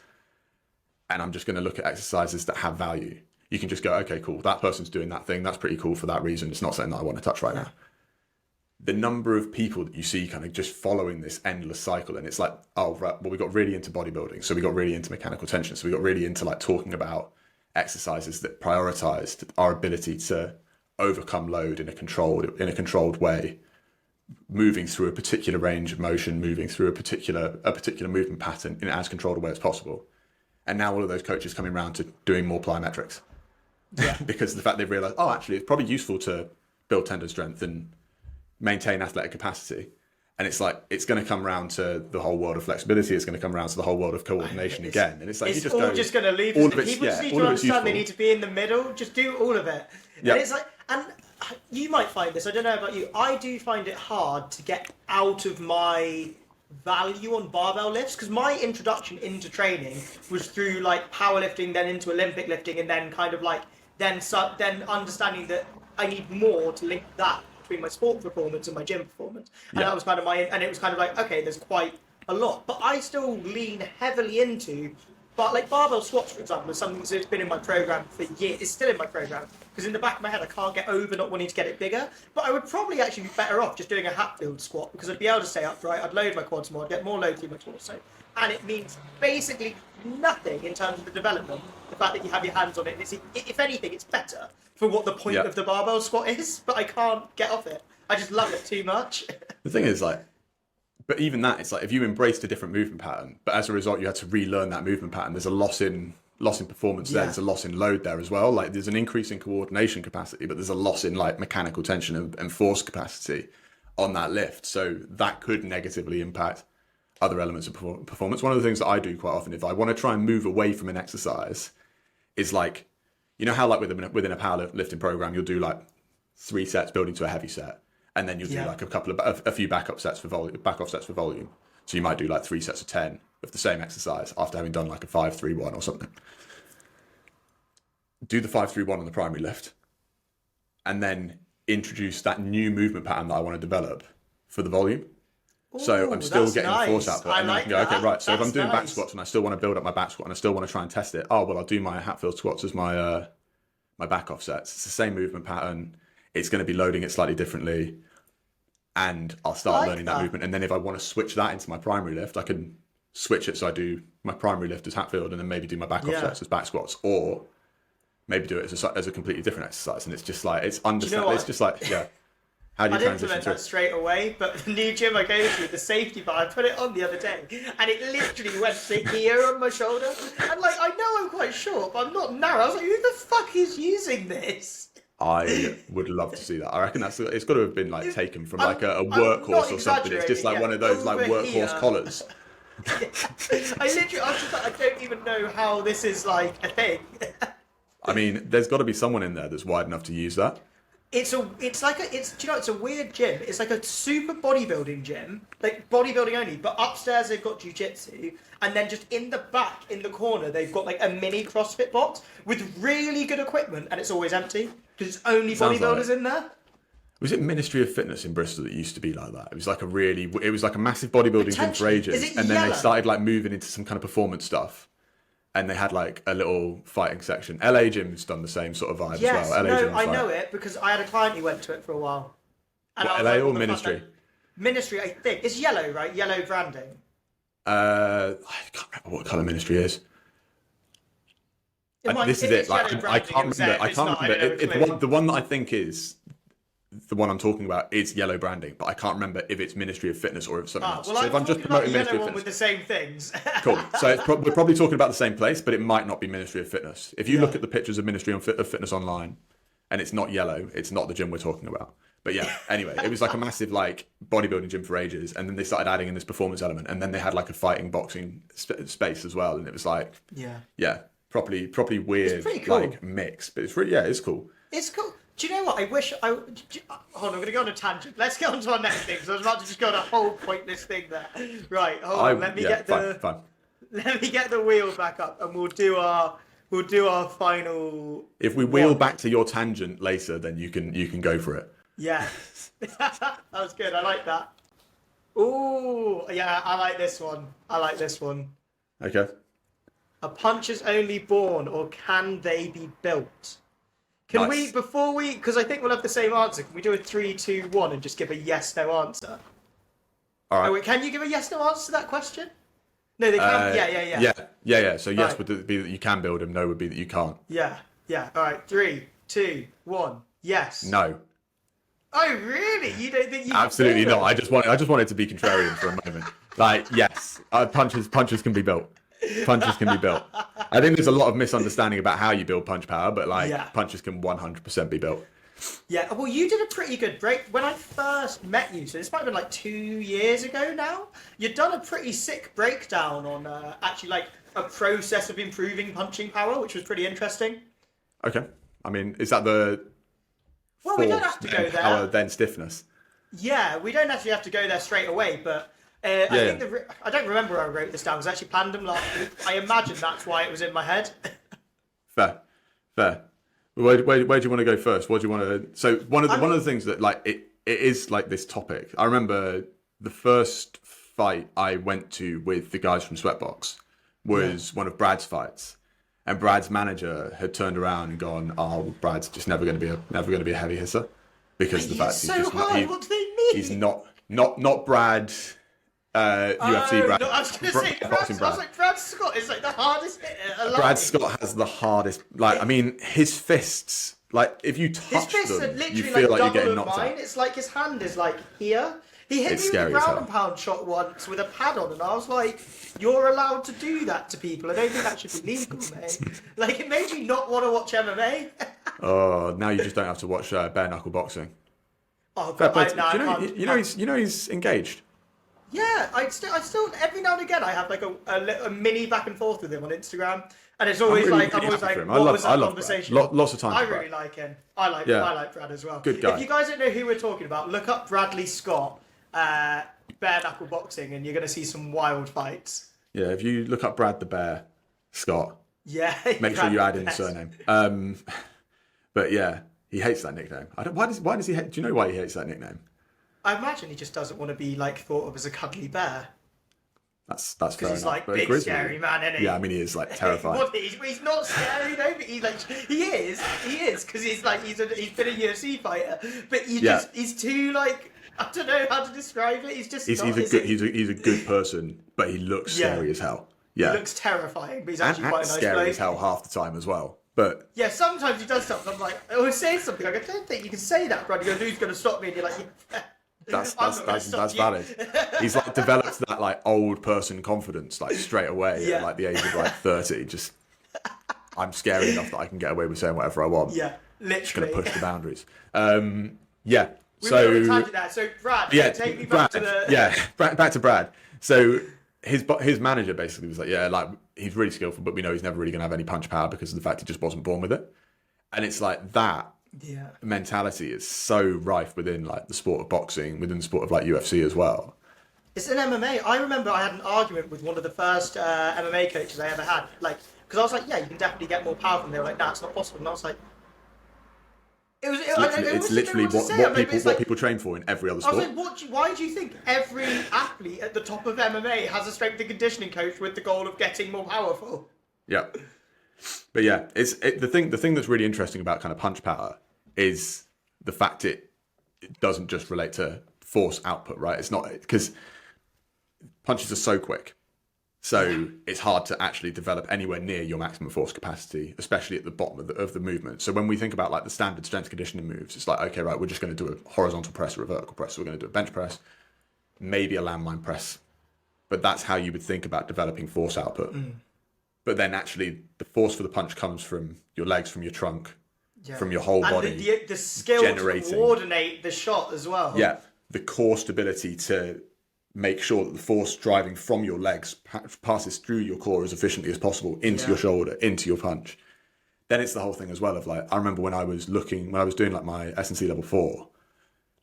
and I'm just going to look at exercises that have value. You can just go, okay, cool. That person's doing that thing. That's pretty cool for that reason. It's not something that I want to touch right now. The number of people that you see kind of just following this endless cycle, and it's like, oh, right, well, we got really into bodybuilding, so we got really into mechanical tension, so we got really into like talking about exercises that prioritized our ability to overcome load in a controlled way, moving through a particular range of motion, moving through a particular movement pattern in as controlled a way as possible. And now all of those coaches coming around to doing more plyometrics, because of the fact they've realized, oh, actually, it's probably useful to build tendon strength and maintain athletic capacity. And it's like, it's going to come around to the whole world of flexibility. It's going to come around to the whole world of coordination again. And it's like, it's you just all go, just going to leave. all of People it's, just need all to of it's understand they useful. need to be in the middle. Just do all of it. Yep. And it's like, and you might find this. I don't know about you. I do find it hard to get out of my value on barbell lifts because my introduction into training was through like powerlifting, then into Olympic lifting, and then kind of like then understanding that I need more to link that between my sport performance and my gym performance. And that was kind of and it was kind of like, okay, there's quite a lot. But I still lean heavily into, but like barbell squats, for example, is something that's been in my program for years. It's still in my program because in the back of my head, I can't get over not wanting to get it bigger. But I would probably actually be better off just doing a Hatfield squat because I'd be able to stay upright, I'd load my quads more, I'd get more load through my torso. And it means basically nothing in terms of the development. The fact that you have your hands on it, it's, if anything, it's better for what the point of the barbell squat is. But I can't get off it. I just love it too much. The thing is, like, but even that, it's like if you embraced a different movement pattern, but as a result you had to relearn that movement pattern, there's a loss in performance there. There's a loss in load there as well. Like there's an increase in coordination capacity, but there's a loss in like mechanical tension and force capacity on that lift. So that could negatively impact other elements of performance. One of the things that I do quite often, if I want to try and move away from an exercise, is like, you know how like within a powerlifting program, you'll do like 3 sets building to a heavy set. And then you'll do like a few back-off sets for volume. So you might do like 3 sets of 10 of the same exercise after having done like a 5-3-1 or something. Do the 5-3-1 on the primary lift, and then introduce that new movement pattern that I want to develop for the volume. Ooh, so I'm still getting force output, and then I can go, okay, right. So if I'm doing back squats and I still want to build up my back squat and I still want to try and test it, oh well, I'll do my Hatfield squats as my my back off sets. It's the same movement pattern. It's going to be loading it slightly differently, and I'll start learning that movement. And then if I want to switch that into my primary lift, I can switch it so I do my primary lift as Hatfield and then maybe do my back off sets as back squats, or maybe do it as a completely different exercise. And it's just like, it's it's just like, how do you transition implement to that straight away, but the new gym I go to, the safety bar, I put it on the other day, and it literally went to here on my shoulder. And like, I know I'm quite short, but I'm not narrow. I was like, who the fuck is using this? I would love to see that. I reckon it's got to have been like taken from like a workhorse or something. It's just like one of those like workhorse collars. I was just like, I don't even know how this is like a thing. I mean, there's got to be someone in there that's wide enough to use that. It's a weird gym. It's like a super bodybuilding gym, like bodybuilding only. But upstairs they've got jiu-jitsu, and then just in the back, in the corner, they've got like a mini CrossFit box with really good equipment, and it's always empty because it's only bodybuilders in there. Was it Ministry of Fitness in Bristol that used to be like that? It was like a massive bodybuilding gym for ages, and then they started like moving into some kind of performance stuff. And they had like a little fighting section. LA Gym's done the same sort of vibe as well. I know it because I had a client who went to it for a while. And LA or Ministry? Ministry, I think. It's yellow, right? Yellow branding. I can't remember what colour Ministry is. This is it. Like, I can't remember. The one that I think is the one I'm talking about is yellow branding, but I can't remember if it's Ministry of Fitness or if it's something else. Well, So if I'm just promoting the Ministry yellow of one Fitness, with the same things. cool. So we're probably talking about the same place, but it might not be Ministry of Fitness. If you look at the pictures of Ministry of Fitness online, and it's not yellow, it's not the gym we're talking about. But yeah, anyway, it was like a massive like bodybuilding gym for ages, and then they started adding in this performance element, and then they had like a fighting boxing space as well, and it was like properly weird pretty cool. like mix. But it's really it's cool. It's cool. Do you know what? Hold on, I'm going to go on a tangent. Let's get on to our next thing, because I was about to just go on a whole pointless thing there. Right, hold on. Let me get the wheel back up, and we'll do our final. If we wheel back to your tangent later, then you can go for it. Yeah, that was good. I like that. Ooh, yeah, I like this one. Okay. Are punchers only born, or can they be built? Can we, because I think we'll have the same answer, can we do a 3, 2, 1 and just give a yes/no answer? All right. Oh, wait, can you give a yes/no answer to that question? No, they can. Yeah. So yes would be that you can build them. No would be that you can't. Yeah. All right. 3, 2, 1. Yes. No. Oh, really? You don't think you? Absolutely not. I just wanted to be contrarian for a moment. Like, yes, punches can be built. Punches can be built. I think there's a lot of misunderstanding about how you build punch power, but punches can 100% be built. Yeah, well, you did a pretty good break. When I first met you, so this might have been like 2 years ago now, you'd done a pretty sick breakdown on actually like a process of improving punching power, which was pretty interesting. Okay. I mean, is that the... Well, we don't have to go there. Power, then stiffness. Yeah, we don't actually have to go there straight away, but I think I don't remember where I wrote this down. I was actually planned them last week. I imagine that's why it was in my head. Fair. Where do you want to go first? What do you want to? So one of the things that like it is like this topic. I remember the first fight I went to with the guys from Sweatbox was one of Brad's fights, and Brad's manager had turned around and gone, "Oh, Brad's just never going to be a heavy hitter because of the fact what do they mean? He's not Brad." UFC Brad. No, I was going to say Brad. I was like, Brad Scott is like the hardest hitter alive. Brad Scott has the hardest. Like, I mean, his fists. Like, if you touch them, you feel like you're getting knocked out. It's like his hand is like here. He hit me with a ground and pound shot once with a pad on, and I was like, "You're allowed to do that to people. I don't think that should be legal, mate." Like, it made me not want to watch MMA. Oh, now you just don't have to watch bare knuckle boxing. Oh, God, you know he's engaged. Yeah, I still every now and again I have like a mini back and forth with him on Instagram, and it's always I'm always like, what was that love conversation? Lots of time. I really like him. I like Brad as well. Good guy. If you guys don't know who we're talking about, look up Bradley Scott, bare knuckle boxing, and you're gonna see some wild fights. Yeah, if you look up Brad the Bear Scott, make sure you add in the surname. But yeah, he hates that nickname. Why does he hate? Do you know why he hates that nickname? I imagine he just doesn't want to be like thought of as a cuddly bear. That's fair enough. He's like big scary man, isn't he? Yeah, I mean he is like terrifying. He's not scary though, but he is because he's been a UFC fighter, but he's too like, I don't know how to describe it. He's a good person, but he looks scary as hell. Yeah, he looks terrifying, but he's actually quite a nice scary bloke. as hell half the time as well. But yeah, sometimes he does something. I'm like, I say something like, I don't think you can say that, bro. He goes, who's going to stop me? And you're like, yeah. That's valid. He's like developed that like old person confidence like straight away at like the age of like 30. Just I'm scary enough that I can get away with saying whatever I want. Yeah, literally. Just gonna push the boundaries. So Brad, take me back to the back to Brad. So his manager basically was like, like he's really skillful, but we know he's never really gonna have any punch power because of the fact he just wasn't born with it. And it's like that. Yeah. Mentality is so rife within like the sport of boxing, within the sport of like UFC as well. It's an MMA. I remember I had an argument with one of the first MMA coaches I ever had, like, because I was like, yeah, you can definitely get more power from there. They were like, no, it's not possible. And I was like, it's literally what people train for in every other sport. I was like, why do you think every athlete at the top of MMA has a strength and conditioning coach with the goal of getting more powerful? Yeah. But yeah, the thing that's really interesting about kind of punch power is the fact it doesn't just relate to force output, right? It's not, because punches are so quick. So it's hard to actually develop anywhere near your maximum force capacity, especially at the bottom of the movement. So when we think about like the standard strength conditioning moves, it's like, okay, right, we're just going to do a horizontal press or a vertical press. So we're going to do a bench press, maybe a landmine press. But that's how you would think about developing force output. But then actually the force for the punch comes from your legs, from your trunk, from your whole body. And the skill to coordinate the shot as well. Yeah, the core stability to make sure that the force driving from your legs passes through your core as efficiently as possible into your shoulder, into your punch. Then it's the whole thing as well of like, I remember when I was doing like my S&C level 4,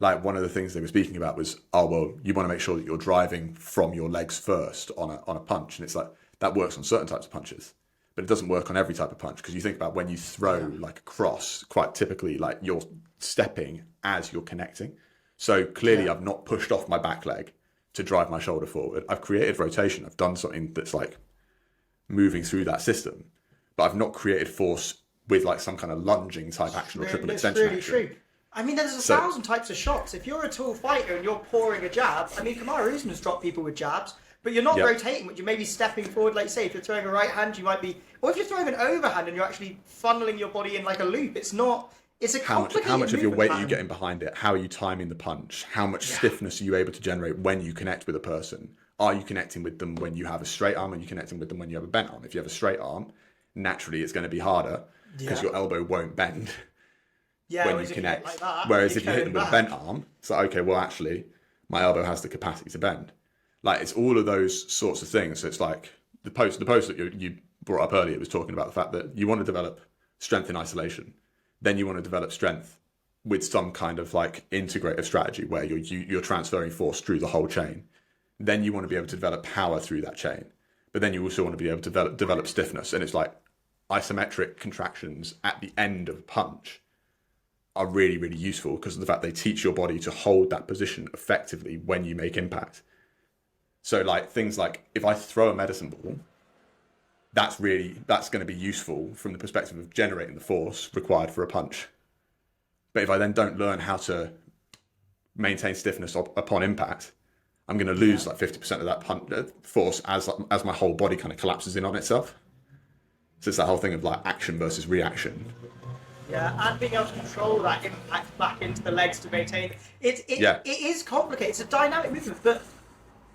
like one of the things they were speaking about was, oh, well, you want to make sure that you're driving from your legs first on a punch. And it's like, that works on certain types of punches, but it doesn't work on every type of punch. Because you think about when you throw like a cross, quite typically, like you're stepping as you're connecting. So clearly I've not pushed off my back leg to drive my shoulder forward. I've created rotation. I've done something that's like moving through that system, but I've not created force with like some kind of lunging type action or triple extension action. True. I mean, there's a thousand types of shots. If you're a tall fighter and you're pouring a jab, I mean, Kamaru Usman's dropped people with jabs, but you're not rotating, but you're maybe stepping forward. Like, say, if you're throwing a right hand, you might be, or if you're throwing an overhand and you're actually funneling your body in like a loop, it's not. It's a complicated how much of your weight pattern. are you getting behind it? How are you timing the punch? How much stiffness are you able to generate when you connect with a person? Are you connecting with them when you have a straight arm? Are you connecting with them when you have a bent arm? If you have a straight arm, naturally it's going to be harder because your elbow won't bend when you connect. Like that, whereas if you hit them with a bent arm, it's like, okay, well actually my elbow has the capacity to bend. Like it's all of those sorts of things. So it's like the post that you brought up earlier was talking about the fact that you want to develop strength in isolation. Then you want to develop strength with some kind of like integrative strategy where you're transferring force through the whole chain. Then you want to be able to develop power through that chain. But then you also want to be able to develop stiffness. And it's like isometric contractions at the end of a punch are really, really useful because of the fact they teach your body to hold that position effectively when you make impact. So like things like if I throw a medicine ball, that's going to be useful from the perspective of generating the force required for a punch. But if I then don't learn how to maintain stiffness upon impact, I'm going to lose like 50% of that force as my whole body kind of collapses in on itself. So it's that whole thing of like action versus reaction. Yeah, and being able to control that impact back into the legs to maintain it. It is complicated. It's a dynamic movement, but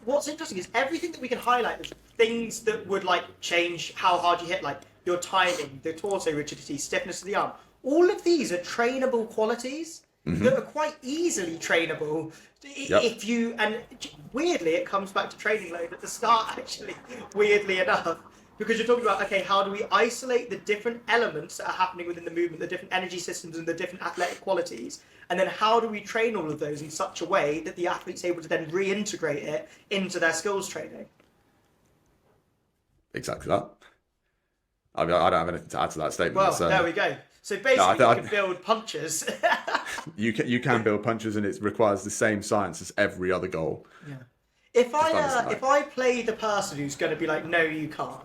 what's interesting is everything that we can highlight is things that would like change how hard you hit, like your timing, the torso rigidity, stiffness of the arm. All of these are trainable qualities that are quite easily trainable if you. And weirdly, it comes back to training load at the start. Actually, weirdly enough, because you're talking about okay, how do we isolate the different elements that are happening within the movement, the different energy systems, and the different athletic qualities. And then how do we train all of those in such a way that the athlete's able to then reintegrate it into their skills training? Exactly that. I don't have anything to add to that statement. Well, there we go. So basically, you can build punches. you can build punches, and it requires the same science as every other goal. Yeah. If I play the person who's going to be like, no, you can't,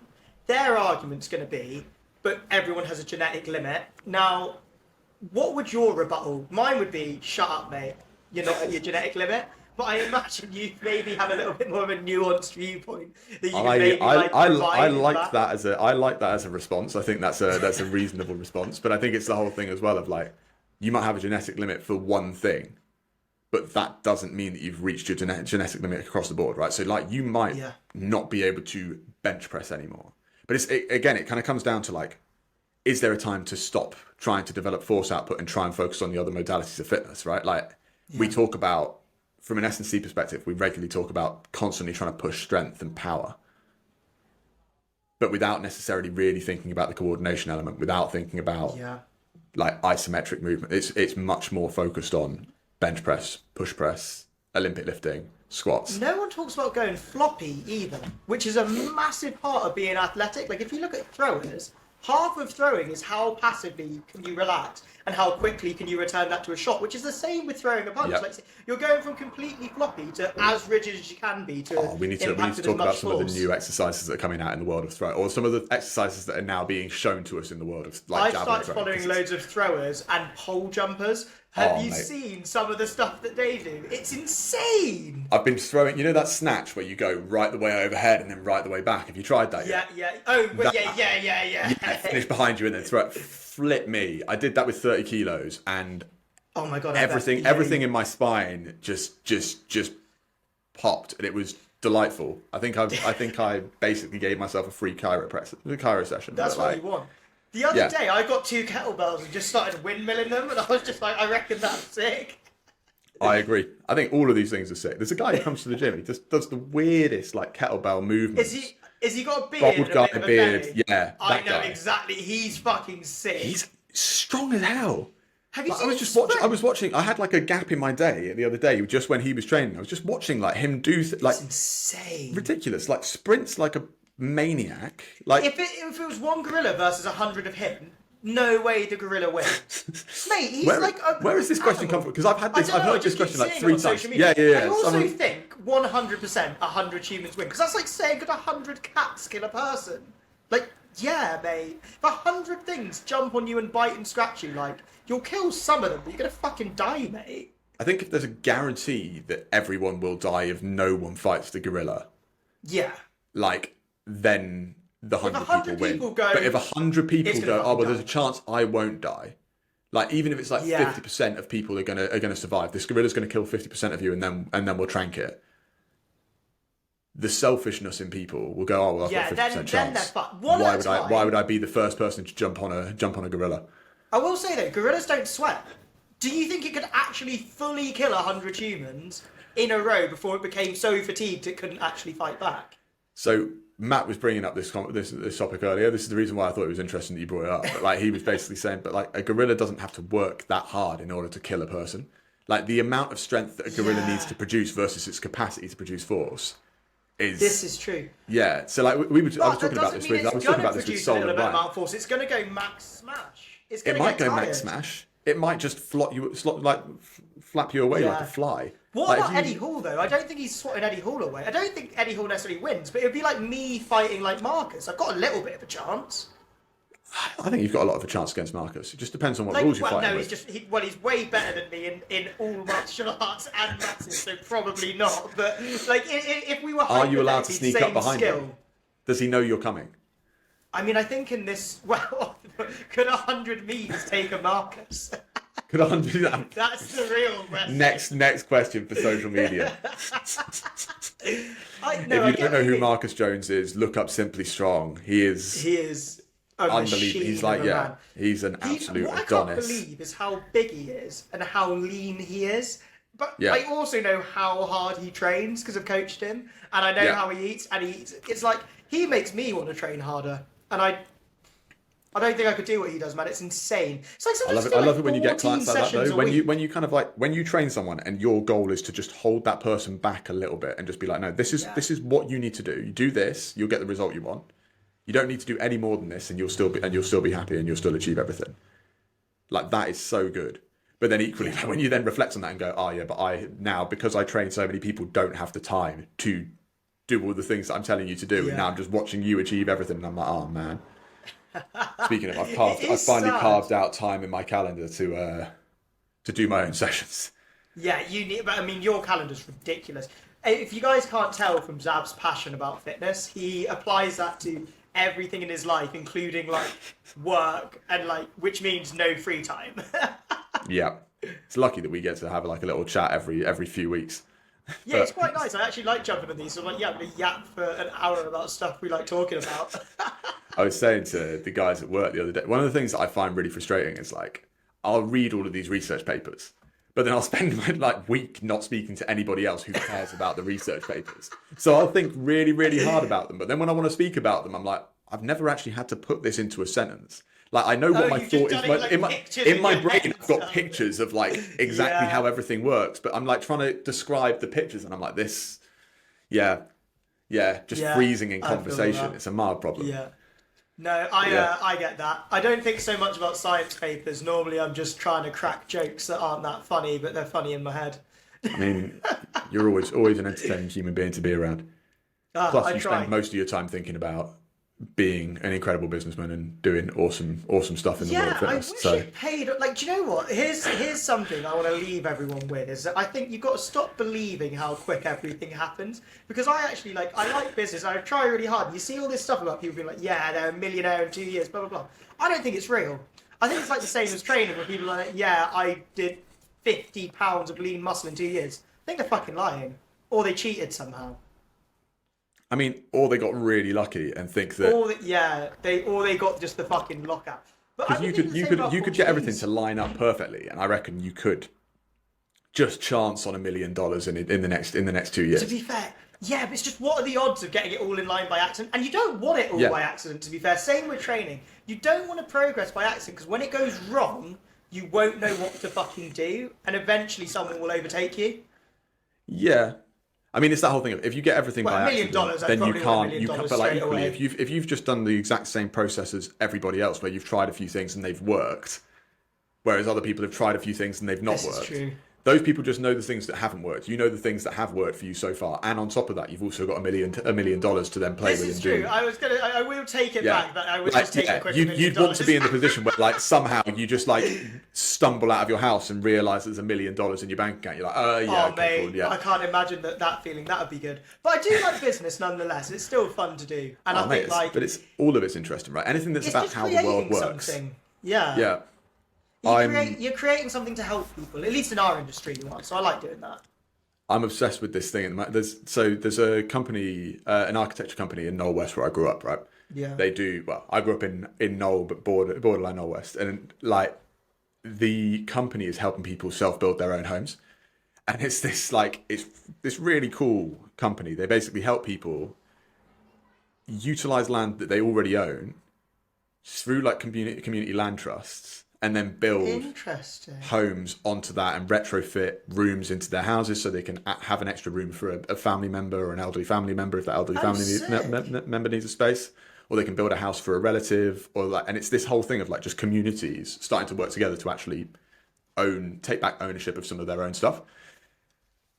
their argument's going to be, but everyone has a genetic limit. Now, what would your rebuttal? Mine would be, shut up, mate. You're not at your genetic limit. But I imagine you maybe have a little bit more of a nuanced viewpoint that you can maybe I like that as a response. I think that's a reasonable response. But I think it's the whole thing as well of like, you might have a genetic limit for one thing, but that doesn't mean that you've reached your genetic limit across the board, right? So like you might not be able to bench press anymore. But it kind of comes down to like, is there a time to stop trying to develop force output and try and focus on the other modalities of fitness, right? Like we talk about, from an S&C perspective, we regularly talk about constantly trying to push strength and power, but without necessarily really thinking about the coordination element, without thinking about like isometric movement. It's much more focused on bench press, push press, Olympic lifting, squats. No one talks about going floppy either, which is a massive part of being athletic. Like if you look at throwers, half of throwing is how passively can you relax and how quickly can you return that to a shot, which is the same with throwing a punch. Like you're going from completely floppy to as rigid as you can be to we need to talk about some of the new exercises that are coming out in the world of throw, or some of the exercises that are now being shown to us in the world of like I've started following loads of throwers and pole jumpers Have Oh, you mate. seen some of the stuff that they do? It's insane. I've been throwing, you know that snatch where you go right the way overhead and then right the way back? Have you tried that Yeah, yet? yeah. Oh, but That, yeah. yeah, finish behind you and then throw it. Flip me. I did that with 30 kilos and Oh my god! everything in my spine just popped and it was delightful. I think I basically gave myself a free Cairo session. That's but, what like, you want. The other yeah. day, I got 2 kettlebells and just started windmilling them, and I was just like, I reckon that's sick. I agree. I think all of these things are sick. There's a guy who comes to the gym. He just does the weirdest like kettlebell movements. Is he got a beard? Bald A guy, bit of a beard. belly? Yeah, I that know guy. exactly. He's fucking sick. He's strong as hell. Have you Like, seen I was him just watching. I sprint? was watching. I had like a gap in my day the other day, just when he was training. I was just watching like him do like It's insane. ridiculous, like sprints like a maniac. Like If it was one gorilla versus 100 of him, no way the gorilla wins. Mate, he's where has this question come from? Because I've had this. I don't I've know, I heard this just keep question like seeing it 3 on times. social media. Yeah. I also Someone- think 100% 100 humans win, because that's like saying could 100 cats kill a person? Like, yeah, mate. If 100 things jump on you and bite and scratch you, like, you'll kill some of them, but you're gonna fucking die, mate. I think if there's a guarantee that everyone will die if no one fights the gorilla, Yeah. like then the 100 100 people win. people go, But if 100 people it's gonna go, oh well, fucking there's a die. chance I won't die. Like even if it's like Yeah. 50% of people are gonna survive, this gorilla's gonna kill 50% of you, and then we'll trank it. The selfishness in people will go, oh well, I've Yeah, got 50% then chance. they're fucked. One at a time. Why would I be the first person to jump on a gorilla? I will say though, gorillas don't sweat. Do you think it could actually fully kill 100 humans in a row before it became so fatigued it couldn't actually fight back? So Matt was bringing up this topic earlier. This is the reason why I thought it was interesting that you brought it up. But like he was basically saying, but like a gorilla doesn't have to work that hard in order to kill a person. Like the amount of strength that a gorilla needs to produce versus its capacity to produce force is. This is true. Yeah. So like I was talking about this with Sol and amount Ryan. of force. It's going to go max smash. It's going It to might get go tired. max smash. It might just flap you away like a fly. What Like, about if you- Eddie Hall though? I don't think he's swatting Eddie Hall away. I don't think Eddie Hall necessarily wins, but it would be like me fighting like Marcus. I've got a little bit of a chance. I think you've got a lot of a chance against Marcus. It just depends on what Like, rules you're well, fighting no, with. he's way better than me in all martial arts and maths, so probably not. But like, if we were, Are you allowed to hypothetically sneak up behind skill, him? Does he know you're coming? I mean, I think in this, well, could 100 memes take a Marcus? Could I do that? That's the real question. Next question for social media. If you don't know who Marcus Jones is, look up Simply Strong. He is a unbelievable. machine He's like, of a man. he's an absolute what I can't Adonis. believe is how big he is and how lean he is. But Yeah. I also know how hard he trains because I've coached him, and I know Yeah. how he eats. And he eats. It's like he makes me want to train harder, and I don't think I could do what he does, man. It's insane. It's like I love it. sometimes I love it when you get 14 clients like that sessions though. a When week. you kind of like when you train someone and your goal is to just hold that person back a little bit and just be like, no, this is what you need to do. You do this, you'll get the result you want. You don't need to do any more than this, and you'll still be happy and you'll still achieve everything. Like that is so good. But then equally, like, when you then reflect on that and go, oh yeah, but I now because I train so many people don't have the time to do all the things that I'm telling you to do, and now I'm just watching you achieve everything, and I'm like, oh man. Speaking of, I've finally carved out time in my calendar to do my own sessions. Yeah, you need. But I mean, your calendar's ridiculous. If you guys can't tell from Xab's passion about fitness, he applies that to everything in his life, including like work and like, which means no free time. Yeah, it's lucky that we get to have like a little chat every few weeks. Yeah, it's quite nice. I actually like jumping on these. So I'm like, yeah, I'm gonna yap for an hour about stuff we like talking about. I was saying to the guys at work the other day, one of the things that I find really frustrating is like I'll read all of these research papers, but then I'll spend my like week not speaking to anybody else who cares about the research papers. So I'll think really, really hard about them, but then when I want to speak about them, I'm like, I've never actually had to put this into a sentence. Like I know what my you've thought just is. done it, like, In my pictures brain, in I've your got head. pictures of like exactly Yeah. how everything works, but I'm like trying to describe the pictures, and I'm like this, just freezing in I feel conversation. that. It's a mild problem. Yeah. No, I get that. I don't think so much about science papers. Normally, I'm just trying to crack jokes that aren't that funny, but they're funny in my head. I mean, you're always an entertaining human being to be around. Plus, I you try. spend most of your time thinking about being an incredible businessman and doing awesome stuff in the world of Yeah, I fitness. wish So it paid. Like, do you know what? Here's something I want to leave everyone with is that I think you've got to stop believing how quick everything happens. Because I like business. I try really hard. You see all this stuff about people being like, yeah, they're a millionaire in 2 years, blah blah blah. I don't think it's real. I think it's like the same as training, where people are like, yeah, I did 50 pounds of lean muscle in 2 years. I think they're fucking lying, or they cheated somehow. I mean, or they got really lucky and think that They got just the fucking lockout. But I because would think the same about you could get everything Portuguese. to line up perfectly, and I reckon you could just chance on $1 million in the next 2 years. To be fair, yeah, but it's just what are the odds of getting it all in line by accident? And you don't want it all Yeah. by accident, to be fair. Same with training. You don't want to progress by accident because when it goes wrong, you won't know what to fucking do, and eventually someone will overtake you. Yeah. I mean, it's that whole thing of if you get everything Well, by $1 million, accident, I'd then you probably want can't. $1 You million can't. But like straight equally, away. if you've just done the exact same process as everybody else, where you've tried a few things and they've worked, whereas other people have tried a few things and they've not This is worked. true. Those people just know the things that haven't worked. You know the things that have worked for you so far, and on top of that, you've also got $1 million to then play This with is and true. do. I will take it back. That I would just take a quick $1 million. You'd want to be in the position where, like, somehow you just like stumble out of your house and realise there's $1 million in your bank account. You're like, yeah, Oh, okay, mate, cool, yeah. I can't imagine that feeling. That would be good. But I do like business nonetheless. It's still fun to do, and I think But it's all of it's interesting, right? Anything that's it's about just how the world creating works. something. Yeah. Yeah. You're creating something to help people, at least in our industry, you are. So I like doing that. I'm obsessed with this thing. There's a company, an architecture company in Knoll West where I grew up, right? Yeah. They do well. I grew up in Knoll, but borderline Knoll West, and like the company is helping people self-build their own homes, and it's this really cool company. They basically help people utilize land that they already own through like community land trusts, and then build Interesting. homes onto that and retrofit rooms into their houses so they can have an extra room for a family member or an elderly family member if that elderly member needs a space, or they can build a house for a relative, or like, and it's this whole thing of like just communities starting to work together to actually take back ownership of some of their own stuff.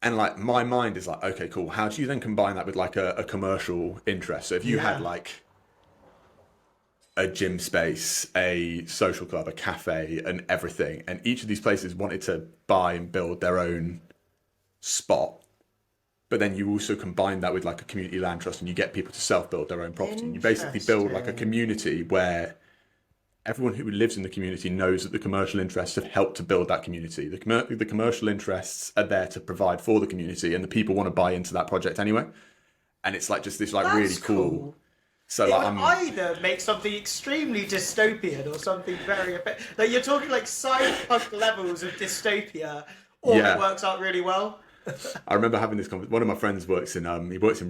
And like my mind is like, okay, cool. How do you then combine that with like a commercial interest? So if you had like a gym space, a social club, a cafe, and everything, and each of these places wanted to buy and build their own spot, but then you also combine that with like a community land trust and you get people to self-build their own property. And you basically build like a community where everyone who lives in the community knows that the commercial interests have helped to build that community. The commercial interests are there to provide for the community, and the people want to buy into that project anyway. And it's like just this like really cool. So It like would either make something extremely dystopian or something very like you're talking like cyberpunk levels of dystopia, or it works out really well. I remember having this conversation. One of my friends works in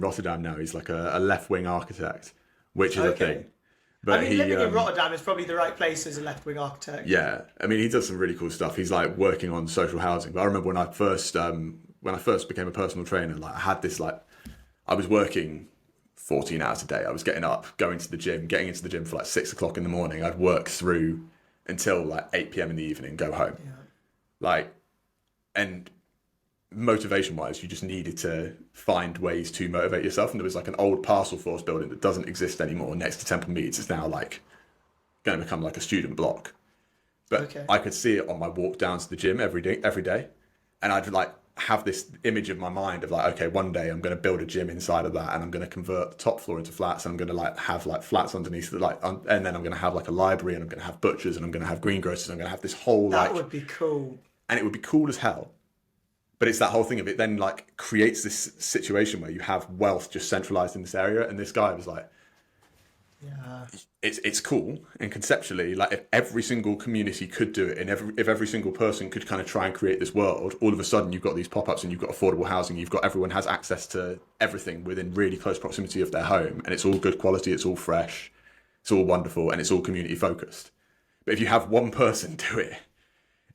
Rotterdam now. He's like a left-wing architect, which is a thing. But I mean, living in Rotterdam is probably the right place as a left-wing architect. Yeah, I mean, he does some really cool stuff. He's like working on social housing. But I remember when I first became a personal trainer, like I had this like I was working 14 hours a day. I was getting up, going to the gym, getting into the gym for like 6 o'clock in the morning. I'd work through until like 8 p.m. in the evening, go home. Yeah. Like, and motivation wise, you just needed to find ways to motivate yourself. And there was like an old parcel force building that doesn't exist anymore next to Temple Meads. It's now like going to become like a student block. But I could see it on my walk down to the gym every day. And I'd like have this image of my mind of like, okay, one day I'm going to build a gym inside of that, and I'm going to convert the top floor into flats, and I'm going to like have like flats underneath the and then I'm going to have like a library, and I'm going to have butchers, and I'm going to have greengrocers, and I'm going to have this whole that would be cool. And it would be cool as hell. But it's that whole thing of it then like creates this situation where you have wealth just centralized in this area. And this guy was like, yeah, it's cool. And conceptually, like if every single community could do it, and if every single person could kind of try and create this world, all of a sudden you've got these pop-ups and you've got affordable housing. You've got everyone has access to everything within really close proximity of their home. And it's all good quality. It's all fresh. It's all wonderful. And it's all community focused. But if you have one person do it,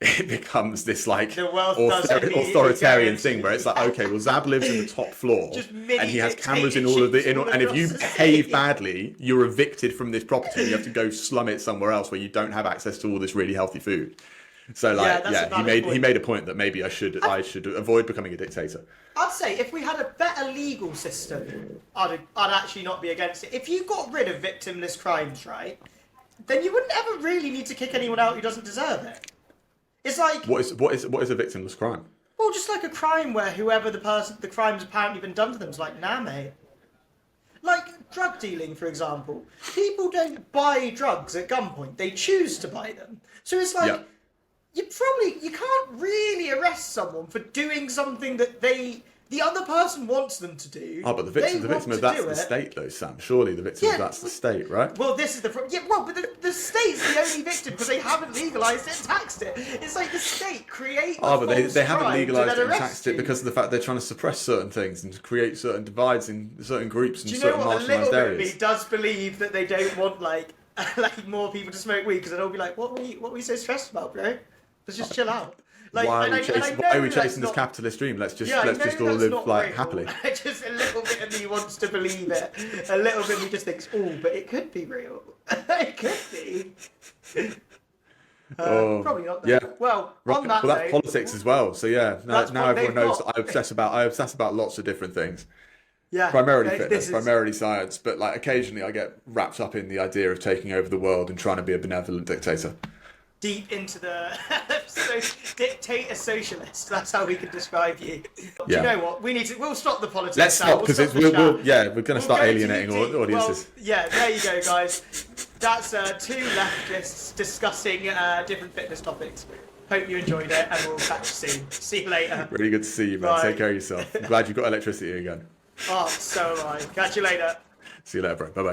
it becomes this like authoritarian thing where it's like, okay, well, Xab lives in the top floor and he has cameras in all of the and if you behave badly, you're evicted from this property. You have to go slum it somewhere else where you don't have access to all this really healthy food. So like, that's a he valid point. made a point that maybe I should avoid becoming a dictator. I'd say if we had a better legal system, I'd actually not be against it. If you got rid of victimless crimes, right, then you wouldn't ever really need to kick anyone out who doesn't deserve it. It's like What is a victimless crime? well, just like a crime where whoever the crime's apparently been done to them is like, nah, mate. Like drug dealing, for example. People don't buy drugs at gunpoint; they choose to buy them. So it's like you can't really arrest someone for doing something that the other person wants them to do. Oh, but the victim of that's the state, though, Sam. Surely the victim of that's the state, right? Well, this is the but the state's the only victim because they haven't legalised it and taxed it. It's like the state create. Oh, but they haven't legalised it and taxed it because of the fact they're trying to suppress certain things and create certain divides in certain groups and certain marginalised areas. Do you know what? A little bit of me does believe that they don't want like more people to smoke weed because they'll be like, what were you so stressed about, bro? Let's just chill out. Like, why are we chasing this capitalist dream? Let's just all live like happily. Just a little bit of me wants to believe it. A little bit of me just thinks, oh, but it could be real. It could be. Probably not. Though. Yeah. Well, on that note, that's politics as well. So yeah, now everyone knows that I obsess about lots of different things. Yeah. Primarily fitness, primarily science, but like occasionally I get wrapped up in the idea of taking over the world and trying to be a benevolent dictator. Deep into the dictator socialist. That's how we can describe you. Do you know what? We'll stop the politics. Let's stop because we're going to start alienating audiences. Well, yeah, there you go, guys. That's two leftists discussing different fitness topics. Hope you enjoyed it, and we'll catch you soon. See you later. Really good to see you, man. Bye. Take care of yourself. I'm glad you've got electricity again. Oh, so am I. Catch you later. See you later, bro. Bye bye.